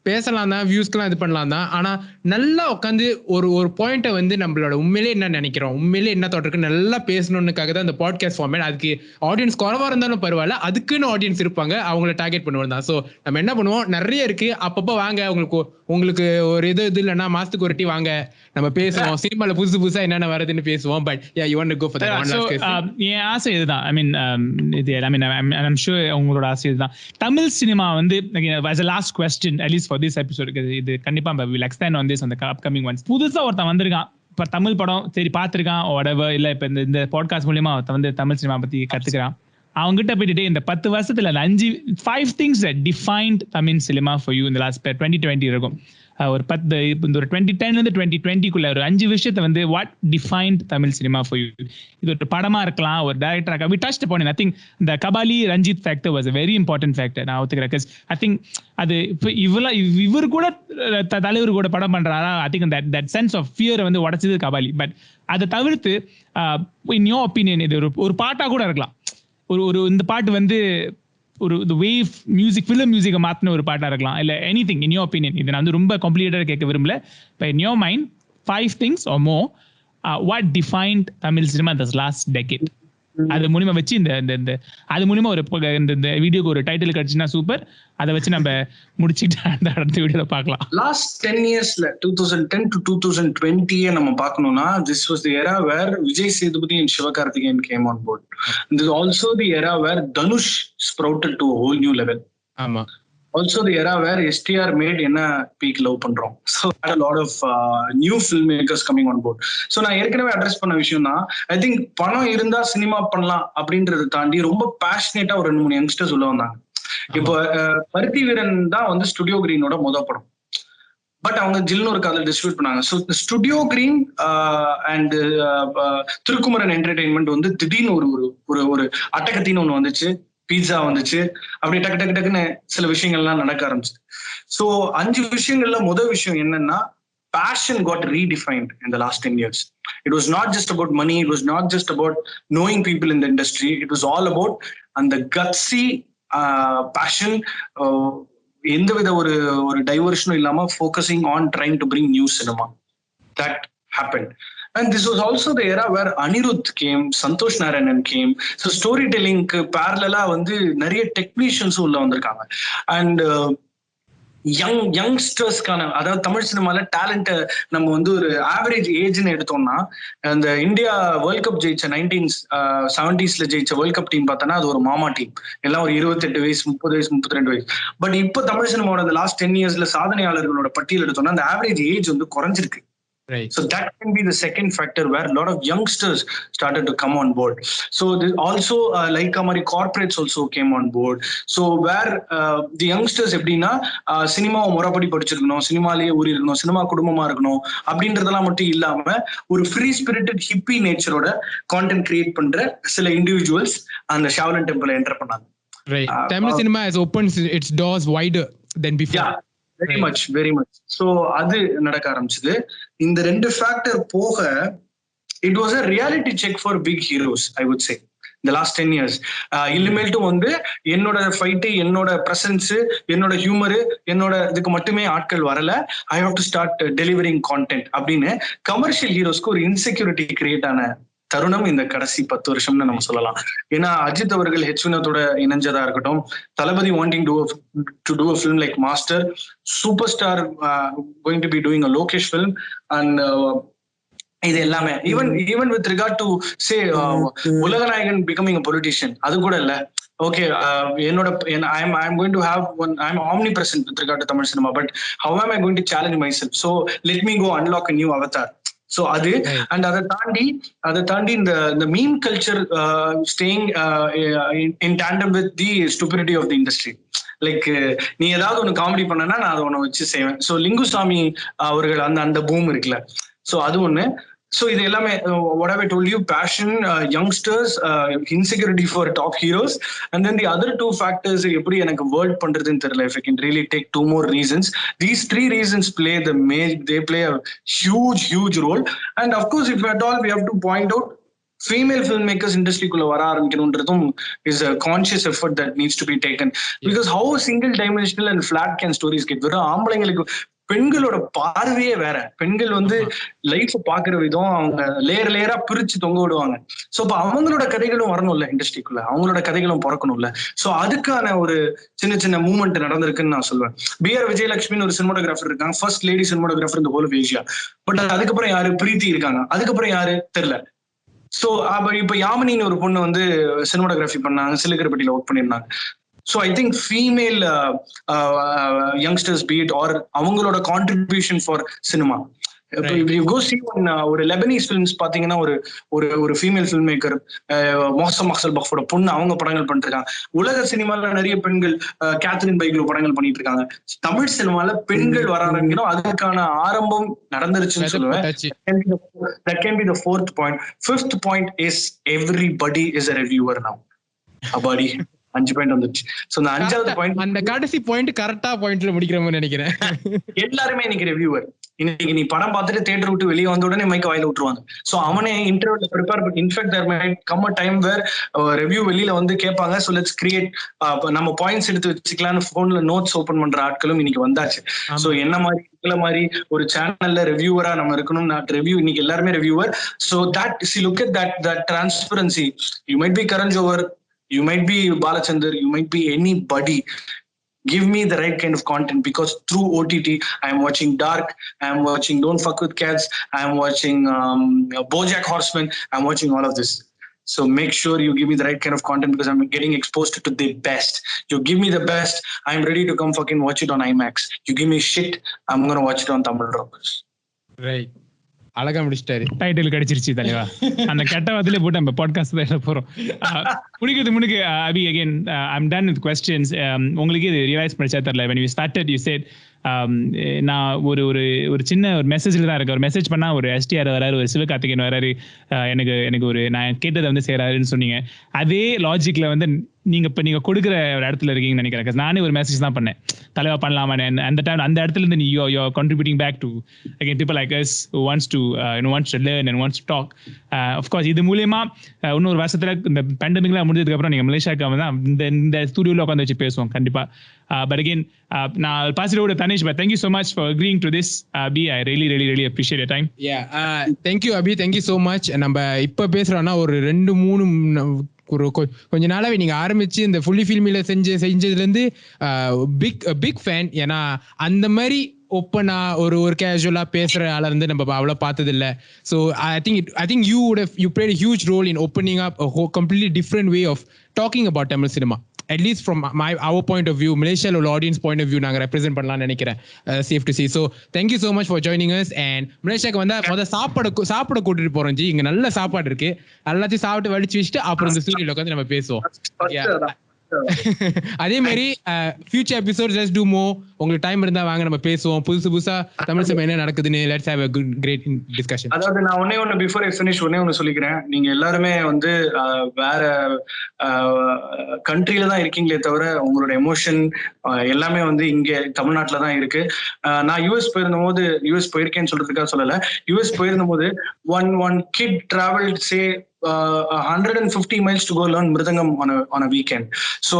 பேசலாம் தான், வியூஸ்க்கெல்லாம் இது பண்ணலாம் தான், ஆனா நல்லா உட்காந்து ஒரு பாயிண்ட்டை வந்து நம்மளோட உண்மையிலே என்ன நினைக்கிறோம், உண்மையிலே என்ன தோட்டிருக்கு நல்லா பேசணுன்னுக்காக தான் இந்த பாட்காஸ்ட் ஃபார்மேட். அதுக்கு ஆடியன்ஸ் குறைவா இருந்தாலும் பரவாயில்ல, அதுக்குன்னு ஆடியன்ஸ் இருப்பாங்க, அவங்கள டார்கெட் பண்ணுவோம் தான். ஸோ நம்ம என்ன பண்ணுவோம், நிறைய இருக்கு, அப்பப்போ வாங்க, உங்களுக்கு ஒரு இது இல்லைன்னா மாசத்துக்கு ஒரு வாட்டி வாங்க, நம்ம பேசுவோம், சினிமால புதுசா என்னென்ன வருதுன்னு பேசுவோம். But you want to go for that one last question? என் ஆசை இதுதான். ஐ மீன் I'm sure உங்களோட ஆசை இதுதான். தமிழ் சினிமா வந்து as a last question at least for this episode, இது கண்டிப்பா we will extend on this on the upcoming ones. புதுசா ஒருத்தன் வந்திருக்கான், இப்ப தமிழ் படம் சரி பாத்துருக்கான் whatever, இல்ல இப்ப இந்த பாட்காஸ்ட் மூலமா ஒருத்தன் வந்து தமிழ் சினிமா பத்தி கத்துக்கிறான். அவங்ககிட்ட போயிட்டு இந்த 10 வருஷத்துல 5 things that defined Tamil cinema for you in the last 2020 இருக்கும். ஒரு 10 இந்த ஒரு 2010 இருந்து 2020 ஒரு 5 விஷயத்தை வந்து what defined Tamil cinema for you. இது ஒரு படமா இருக்கலாம், ஒரு டைரக்டரா. we touched upon it. I think the Kabali Ranjith factor was a very important factor. நான் ஒத்துக்கிறேன். because I think அது இவர் கூட தலைவர் கூட படம் பண்றாரா, I think that sense of fear வந்து உடைச்சது கபாலி. பட் அதை தவிர்த்து in your opinion இது ஒரு பாட்டா கூட இருக்கலாம். ஒரு இந்த பாட்டு வந்து ஒரு வேவ் மியூசிக், ஃபிலிம் மியூசிக்கை மாத்தின ஒரு பாட்டா இருக்கலாம், இல்ல எனிதிங் இன் யோர் ஒப்பீனியன். இது நான் வந்து ரொம்ப காம்ப்ளிகேட்டடா கேட்க விரும்பல. But in your mind 5 things or more what defined Tamil cinema this last decade. அது மூலமா வச்சு இந்த அது மூலமா ஒரு இந்த வீடியோக்கு ஒரு டைட்டில் கிடைச்சுன்னா சூப்பர். அதை வச்சு நம்ம முடிச்சுட்டு அடுத்த வீடியோல பார்க்கலாம். லாஸ்ட் 10 yearsல 2010 to 2020 நம்ம பார்க்கணும்னா this was the era where Vijay Sethupathi and Sivakarthikeyan came on board. This is also the era where Tanesh sprouted to a whole new level. ஆமா. Also the era where STR made என்ன peak love பண்றோம். So had a lot of new filmmakers coming on board. So நான் ஏற்கனவே address பண்ண விஷயம்னா I think பணம் இருந்தா cinema பண்ணலாம் அப்படின்றத தாண்டி ரொம்ப பேஷனேட்டா ஒரு 2-3 யங்ஸ்டர்ஸ் உள்ள வந்தாங்க. இப்போ பருத்தி வீரன் தான் வந்து ஸ்டுடியோ கிரீனோட படம். பட் அவங்க ஜில்னு ஒரு கதை டிஸ்ட்ரிபியூட் பண்ணாங்க. So studio green and Thirukumaran entertainment வந்து திடீர்னு ஒரு அட்டகத்தின்னு ஒண்ணு வந்துச்சு, பீட்சா வந்துச்சு, அப்படி டக்குன்னு சில விஷயங்கள்லாம் நடக்க ஆரம்பிச்சு. ஸோ 5 விஷயங்கள்ல முதல் விஷயம் என்னன்னா, passion got redefined in the last 10 years. It was not just about money, it was not just about knowing people in the industry, it was all about and the gutsy passion, எந்த வித ஒரு டைவர்ஷனும் இல்லாம focusing on trying to bring new cinema. That happened. And this was also the era where Anirudh came, Santosh Narayanan came. So storytelling parallel வந்து நிறைய டெக்னீஷியன்ஸும் உள்ள வந்திருக்காங்க. And யங்ஸ்டர்ஸ்க்கான, அதாவது தமிழ் சினிமால டேலண்ட நம்ம வந்து ஒரு ஆவரேஜ் ஏஜ்னு எடுத்தோம்னா, அந்த இந்தியா வேர்ல்ட் கப் ஜெயிச்ச 1970s ஜெயிச்ச வேர்ல்ட் கப் டீம் பார்த்தோன்னா அது ஒரு மாமா டீம், எல்லாம் ஒரு 28 வயசு 30 வயசு 32 வயசு. பட் இப்போ தமிழ் சினிமாவோட அந்த லாஸ்ட் 10 yearsல சாதனையாளர்களோட பட்டியல் எடுத்தோம்னா அந்த ஆவரேஜ் ஏஜ் வந்து குறைஞ்சிருக்கு. Right. So that can be the second factor where a lot of youngsters started to come on board. So also like Amari corporates also came on board. So where the youngsters எப்படின்னா சினிமாவை முறைப்படி படிச்சிருக்கணும், சினிமாலேயே ஊறி இருக்கணும், cinema குடும்பமா இருக்கணும் அப்படின்றதெல்லாம் மட்டும் இல்லாம ஒரு ஃப்ரீ ஸ்பிரிட்டட் ஹிப்பி நேச்சரோட கான்டென்ட் கிரியேட் பண்ற சில இண்டிவிஜுவல்ஸ் அந்த ஷாவ்லன் டெம்பிள் என்டர் பண்ணாங்க. Right. Tamil cinema has opened its doors wider than before. Yeah. Very much. So அது நடக்க ஆரம்பிச்சது. இந்த 2 ஃபேக்டர் போக it was a reality check for big heroes, I would say, in the last 10 years. இனிமேல்ட்டு வந்து என்னோட fight, என்னோட presence, என்னோட humour, என்னோட இதுக்கு மட்டுமே ஆட்கள் வரல, I have to start delivering content அப்படின்னு கமர்ஷியல் ஹீரோஸ்க்கு ஒரு இன்செக்யூரிட்டி கிரியேட் ஆன தருணம் இந்த கடைசி 10 வருஷம்னு நம்ம சொல்லலாம். ஏன்னா அஜித் அவர்கள் ஹெச்வினத்தோட இணைஞ்சதா இருக்கட்டும், Thalapathy wanting to do a film like Master, super star going to be doing a Lokesh film, and இது எல்லாமே even with regard to say Ulaganayagan becoming a politician, அது கூட இல்ல. ஓகே, என்னோட I'm going to have one, I'm omnipresent with regard to Tamil cinema, but how am I going to challenge myself? So let me go unlock a new avatar. So அது and அதை தாண்டி இந்த meme culture staying in tandem with the stupidity of the industry. Like நீ ஏதாவது ஒன்று comedy பண்ணனா நான் அதை ஒன்று வச்சு செய்வேன். ஸோ லிங்குசாமி அவர்கள் அந்த பூம் இருக்குல்ல, ஸோ அது ஒன்று. So இது எல்லாமே what have I told you, passion, youngsters, insecurity for top heroes, and then the other two factors எப்படி எனக்கு world பண்றதுன்னு தெரியல. If I can really take two more reasons, these three reasons they play a huge role. And of course, if at all we have to point out, female filmmakers இண்டஸ்ட்ரிக்குள்ள வர ஆரம்பிக்கணும்ன்றதும் is a conscious effort that needs to be taken. Because how single dimensional and flat can stories get? வெறும் ஆம்பளைங்களுக்கு பெண்களோட பார்வையே வேற. பெண்கள் வந்து life பாக்குற விதம், அவங்க லேயரா பிரிச்சு தொங்க விடுவாங்க. சோ அப்ப அவங்களோட கதைகளும் வரணும்ல இண்டஸ்ட்ரிக்குள்ள, அவங்களோட கதைகளும் பிறக்கணும்ல. சோ அதுக்கான ஒரு சின்ன மூவ்மெண்ட் நடந்திருக்குன்னு நான் சொல்லுவேன். பிஆர் விஜயலட்சுமின்னு ஒரு சினிமாட்டோகிராஃபர் இருக்காங்க, ஃபர்ஸ்ட் லேடி சினிமாட்டோகிராஃபர் இந்த ஹோல் ஆஃப் ஏசியா. பட் அதுக்கப்புறம் யாரு? பிரீத்தி இருக்காங்க. அதுக்கப்புறம் யாரு தெரியல. சோ இப்ப யாமினின்னு ஒரு பொண்ணு வந்து சினிமாட்டோகிராஃபி பண்ணாங்க, சிலுக்கரப்பட்டியில ஒர்க் பண்ணிருந்தாங்க. So I think female youngsters, be it or அவங்களோட contribution for cinema. If you go see ஒரு லெபனீஸ் ஃபிலிம்ஸ் பாத்தீங்கன்னா ஒரு ஃபீமேல் ஃபில்ம் மேக்கர் மோசம் பஃபோட பொண்ணு அவங்க படங்கள் பண்ணிட்டு இருக்காங்க. உலக சினிமால நிறைய பெண்கள், கேத்ரின் பைக்லோ படங்கள் பண்ணிட்டு இருக்காங்க. தமிழ் சினிமால பெண்கள் வர ஆரம்பிக்கணும், அதுக்கான ஆரம்பம் நடந்துருச்சுன்னு சொல்லுவேன். That can be the fourth point. Fifth point is everybody is a reviewer now. Abadi 5 point வந்துச்சு. சோ அந்த 5வது பாயிண்ட், அந்த கடைசி பாயிண்ட் கரெக்டா பாயிண்ட்ல முடிக்கிற மாதிரி நினைக்கிறேன். எல்லாருமே இன்னைக்கு ரிவ்யூவர். இன்னைக்கு நீ படம் பார்த்துட்டு தியேட்டர் விட்டு வெளியே வந்த உடனே மைக்க வாயில விட்டுருவாங்க. சோ அவனே இன்டர்வியூல ப்ரிப்பேர் பண்ணி, in fact there might come a time where review வெளியில வந்து கேட்பாங்க. சோ லெட்ஸ் கிரியேட், நம்ம பாயிண்ட்ஸ் எடுத்து வச்சுக்கலாம்னு போன்ல நோட்ஸ் ஓபன் பண்ற ஆட்களும் இன்னைக்கு வந்தாச்சு. சோ என்ன மாதிரி ஒரு சேனல்ல ரிவ்யூவரா நம்ம இருக்கணும். ரிவ்யூ இன்னைக்கு எல்லாருமே reviewer. So that see look at that transparency. You might be Karan Johar, you might be Balachandar, you might be anybody. Give me the right kind of content, because through OTT I am watching Dark, I am watching Don't Fuck With Cats, I am watching BoJack Horseman, I am watching all of this. So make sure you give me the right kind of content, because I'm getting exposed to the best. You give me the best, I'm ready to come fucking watch it on IMAX. You give me shit, I'm going to watch it on Tamil Rockers. Right. அழகா முடிச்சிட்டாரு. Title கிடைச்சிருச்சு தலைவா. அந்த கெட்ட வார்த்தையில போட்டு நம்ம podcast தான் போறோம். முன்னுக்கு அபி again I'm done with questions. உங்களுக்கு இது ரியலைஸ் பண்ணிச்சா தெரியல. when you started you said நான் ஒரு சின்ன ஒரு மெசேஜ்ல தான் இருக்கு. ஒரு மெசேஜ் பண்ணா ஒரு எஸ்டிஆர் வராரு, ஒரு சிவகார்த்திகேயன் வராரு, எனக்கு ஒரு நான் கேட்டதை வந்து செய்யறாருன்னு சொன்னீங்க. அதே லாஜிக்ல வந்து நீங்க கொடுக்குற ஒரு இடத்துல இருக்கீங்கன்னு நினைக்கிறேன். நானே ஒரு மெசேஜ் தான் பண்ணேன், தலைவா பண்ணலாமா. அந்த டைம் அந்த இடத்துல இருந்து நீ you contributing back to again people like us who wants to learn and wants to talk. Of course இது மூலமா இன்னொரு வருஷத்துல இந்த பேண்டமிக்ல முடிஞ்சதுக்கு அப்புறம் நீங்க மலேசியாவுக்கு வந்து இந்த ஸ்டுடியோல உட்காந்து வச்சு பேசுவோம் கண்டிப்பா. But again I'll pass it over to Tanesh, but thank you so much for agreeing to this. Abhi, I really appreciate your time. Yeah, thank you Abhi, thank you so much. நம்ம இப்ப பேசுறோம்னா ஒரு 2-3 கொஞ்ச நாளாவே நீங்க ஆரம்பிச்சு இந்த fully ஃபில்மில செஞ்சதுல இருந்து big fan. ஏன்னா அந்த மாதிரி ஓப்பனா ஒரு கேஷுவலா பேசுற ஆள இருந்து நம்ம அவ்வளவு பார்த்தது இல்ல. So I think you played a huge role in opening up a whole completely different way of talking about Tamil cinema. At least from our point of view, Malaysia audience point of view, நாங்க represent பண்ணலாம்னு நினைக்கிறேன். Safe to say. So thank you so much for joining us. And Malaysiaக்கு வந்தா சாப்பிட கூட்டிட்டு போறோம் G. இங்க நல்ல சாப்பாடு இருக்கு, எல்லாத்தையும் சாப்பிட்டு வடிச்சு வச்சுட்டு அப்புறம் இந்த ஸ்டுடியோல உட்காந்து நம்ம பேசுவோம். அதே மாதிரி future episodes let's to more. உங்களுக்கு டைம் இருந்தா வாங்க நம்ம பேசுவோம், புதுசா தமிழ் சினிமா என்ன நடக்குதுன்னு. Let's have a great discussion. அதாவது நான் ஒண்ணே பிஃபோர் ஐ ஃபினிஷ் ஒண்ணே சொல்லிக்கிறேன். நீங்க எல்லாருமே வந்து வேற கண்ட்ரில தான் இருக்கீங்களே தவிர உங்களோட எமோஷன் எல்லாமே வந்து இங்க தமிழ்நாட்டுல தான் இருக்கு. நான் யூஎஸ் போயிருக்கேன்னு சொல்றதுக்காக சொல்லல. யூஎஸ் போயிருந்த போது one kid traveled say 150 miles to go learn mridangam on a weekend. So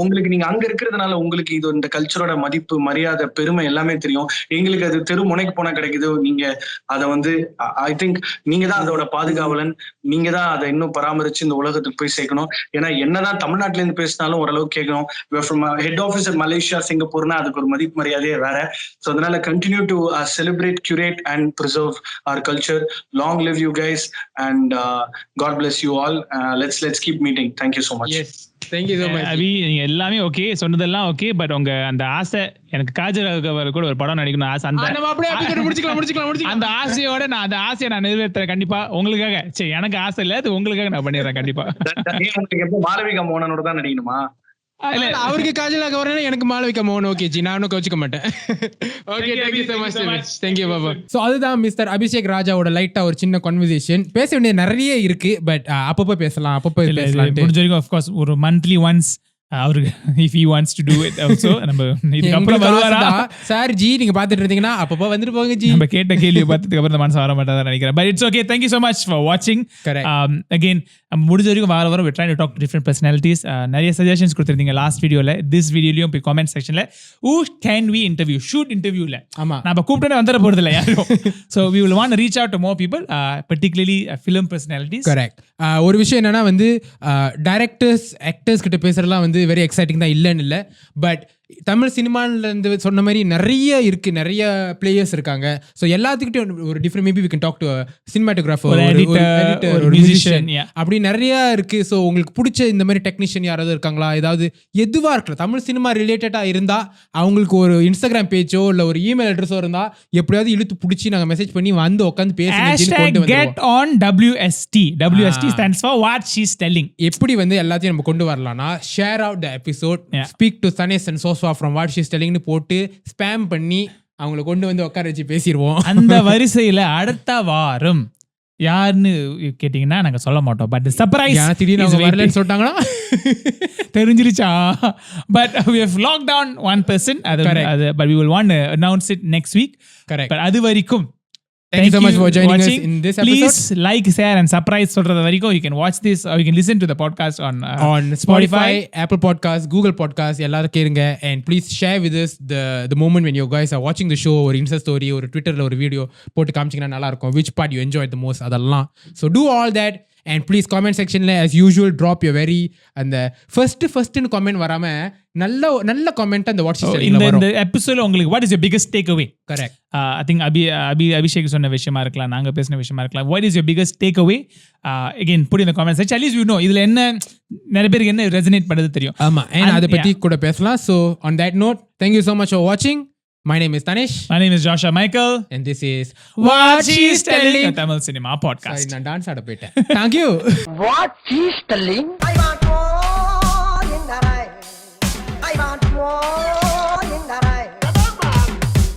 உங்களுக்கு நீங்க அங்க இருக்கிறதுனால உங்களுக்கு இது இந்த கல்ச்சரோட மதிப்பு, மரியாதை, பெருமை எல்லாமே தெரியும். எங்களுக்கு அது தெரு முனைக்கு போனா கிடைக்குது. நீங்க அதை வந்து ஐ திங்க் நீங்க தான் அதோட பாதுகாவலன். நீங்க தான் அதை இன்னும் பராமரிச்சு இந்த உலகத்துக்கு போய் சேர்க்கணும். ஏன்னா என்னதான் தமிழ்நாட்டுல இருந்து பேசினாலும் ஓரளவுக்கு கேட்கணும். ஹெட் ஆஃபீஸ் மலேசியா, சிங்கப்பூர்னா அதுக்கு ஒரு மதிப்பு மரியாதையே வேற. ஸோ அதனால continue to celebrate, curate and preserve our culture. Long live you guys and God bless you all. Let's keep meeting. Thank you so much. Yes, thank you so much. அபி, நீங்க எல்லாமே okay, சொன்னதெல்லாம் okay. But உங்க அந்த ஆசை, எனக்கு காஜல் கூட ஒரு படம் நடிக்கணும் ஆசை. அந்த ஆசையோட நான் அந்த ஆசையை நான் நிறைவேற்றுறேன் கண்டிப்பா உங்களுக்காக. சரி, எனக்கு ஆசை இல்ல, அது உங்களுக்காக நான் பண்ணிடுறேன் கண்டிப்பா. உங்களுக்கு எப்போ மாளவிகா மோகனோட தான் நடிக்கணுமா? அவருக்கு காஜலாக வரேன்னா எனக்கு மாலை வைக்க மோகன். ஓகே ஜி, நானும் கவச்சிக்க மாட்டேன். Okay, thank you so much. Thank you Baba. So அதுதான் மிஸ்டர் அபிஷேக் ராஜாவோட லைட்டா ஒரு சின்ன கான்வர்சேஷன். பேச வேண்டியது நிறைய இருக்கு, பட் அப்பப்போ பேசலாம். முடிஞ்ச வரைக்கும் ஆஃப் கோர்ஸ் ஒரு மந்த்லி ஒன்ஸ் அவருக்கு if he wants to do it also நம்ம இதுக்கு அப்புறம் வருவாரா சார் ஜி, நீங்க பாத்துட்டு இருந்தீங்கன்னா அப்பப்போ வந்துட்டு போங்க ஜி. நம்ம கேட்ட கேள்வியை பார்த்ததுக்கு அப்புறம் மனசு வர மாட்டாதான் நினைக்கிறேன். But it's okay. Thank you so much for watching. Again, முடிஞ்ச வரைக்கும் வாரம் we're trying to talk to different personalities. நிறைய suggestions கொடுத்திருந்தீங்க லாஸ்ட் வீடியோல. this வீடியோலயும் போய் comment sectionல who can we interview, should interview இல்ல, நம்ம கூப்பிட்டே வந்துட போறது இல்ல யாரும். So we will want to reach out to more people, particularly film personalities. Correct. ஒரு விஷயம் என்னன்னா வந்து டைரக்டர்ஸ் ஆக்டர்ஸ் கிட்ட பேசுறதுலாம் வந்து வெரி எக்ஸைட்டிங் தான், இல்லைன்னு இல்லை. பட் தமிழ் சினிமால இருந்து சொன்ன மாதிரி நிறைய இருக்கு, நிறைய பிளேயர்ஸ் இருக்காங்க. ஸோ எல்லாத்துக்கிட்டையும் ஒரு different, maybe we can talk to cinematographer, ஒரு எடிட்டர், ஒரு மியூசிஷியன், அப்படி நிறைய இருக்கு. ஸோ உங்களுக்கு பிடிச்ச இந்த மாதிரி டெக்னீஷியன் யாராவது இருக்காங்களா, ஏதாவது எதுவா இருக்கலாம் தமிழ் சினிமா ரிலேட்டடா இருந்தா அவங்களுக்கு ஒரு இன்ஸ்டாகிராம் பேஜோ இல்ல ஒரு இமெயில் அட்ரஸோ இருந்தா எப்படியாவது இழுத்து பிடிச்சி நாங்கள் மெசேஜ் பண்ணி வந்து உட்காந்து பேசி get on WST. WST stands for what she's telling. எப்படி வந்து எல்லாத்தையும் நம்ம கொண்டு வரலாம்னா, share out the episode, speak to Tanesh and from what she's telling னு போட்டு ஸ்பாம் பண்ணி அவங்கள கொண்டு வந்து உட்கார வச்சு பேசிடுவோம். அந்த வரிசையில அடுத்த வாரம் யாருன்னு கேட்டீங்கன்னா நாங்க சொல்ல மாட்டோம். பட் சர்ப்ரைஸ், திடீர்னு அவங்க வரலன்னு சொல்லிட்டாங்கன்னா தெரிஞ்சிருச்சா. But we have locked down one person, but we will want to announce it next week. Correct. But அது வரைக்கும் thank you so much for joining us in this episode. Please like, share and surprise சொல்றது வரைக்கும் you can watch this or you can listen to the podcast on Spotify, Apple Podcasts, Google Podcasts எல்லாரும் கேளுங்க. and please share with us the moment when you guys are watching the show, ஒரு Insta story, ஒரு Twitterல ஒரு video போட்டு காமிச்சீங்கன்னா நல்லா இருக்கும். which part you enjoyed the most, அதெல்லாம். so do all that and please comment sectionல as usual drop your very அந்த first comment வராம நல்ல comment அந்த வாட்ஸ் செக்ஷன்ல வரும். இந்த எபிசோட்ல உங்களுக்கு what is your biggest takeaway? Correct. I think Abishek சொன்ன விஷயமா இருக்கலாம், நாங்க பேசின விஷயமா இருக்கலாம். what is your biggest takeaway? Again put in the comment section. At least you know இதுல என்ன நிறைய பேருக்கு என்ன ரெசனேட் பண்ணுது தெரியும். ஆமா, and அத பத்தி கூட பேசலாம். so on that note, thank you so much for watching. My name is Tanesh. My name is Joshua Michael. And this is What She's Telling, a Tamil Cinema Podcast. Sorry, நான் dance ஆட போயிட்டேன். Thank you. What she's telling,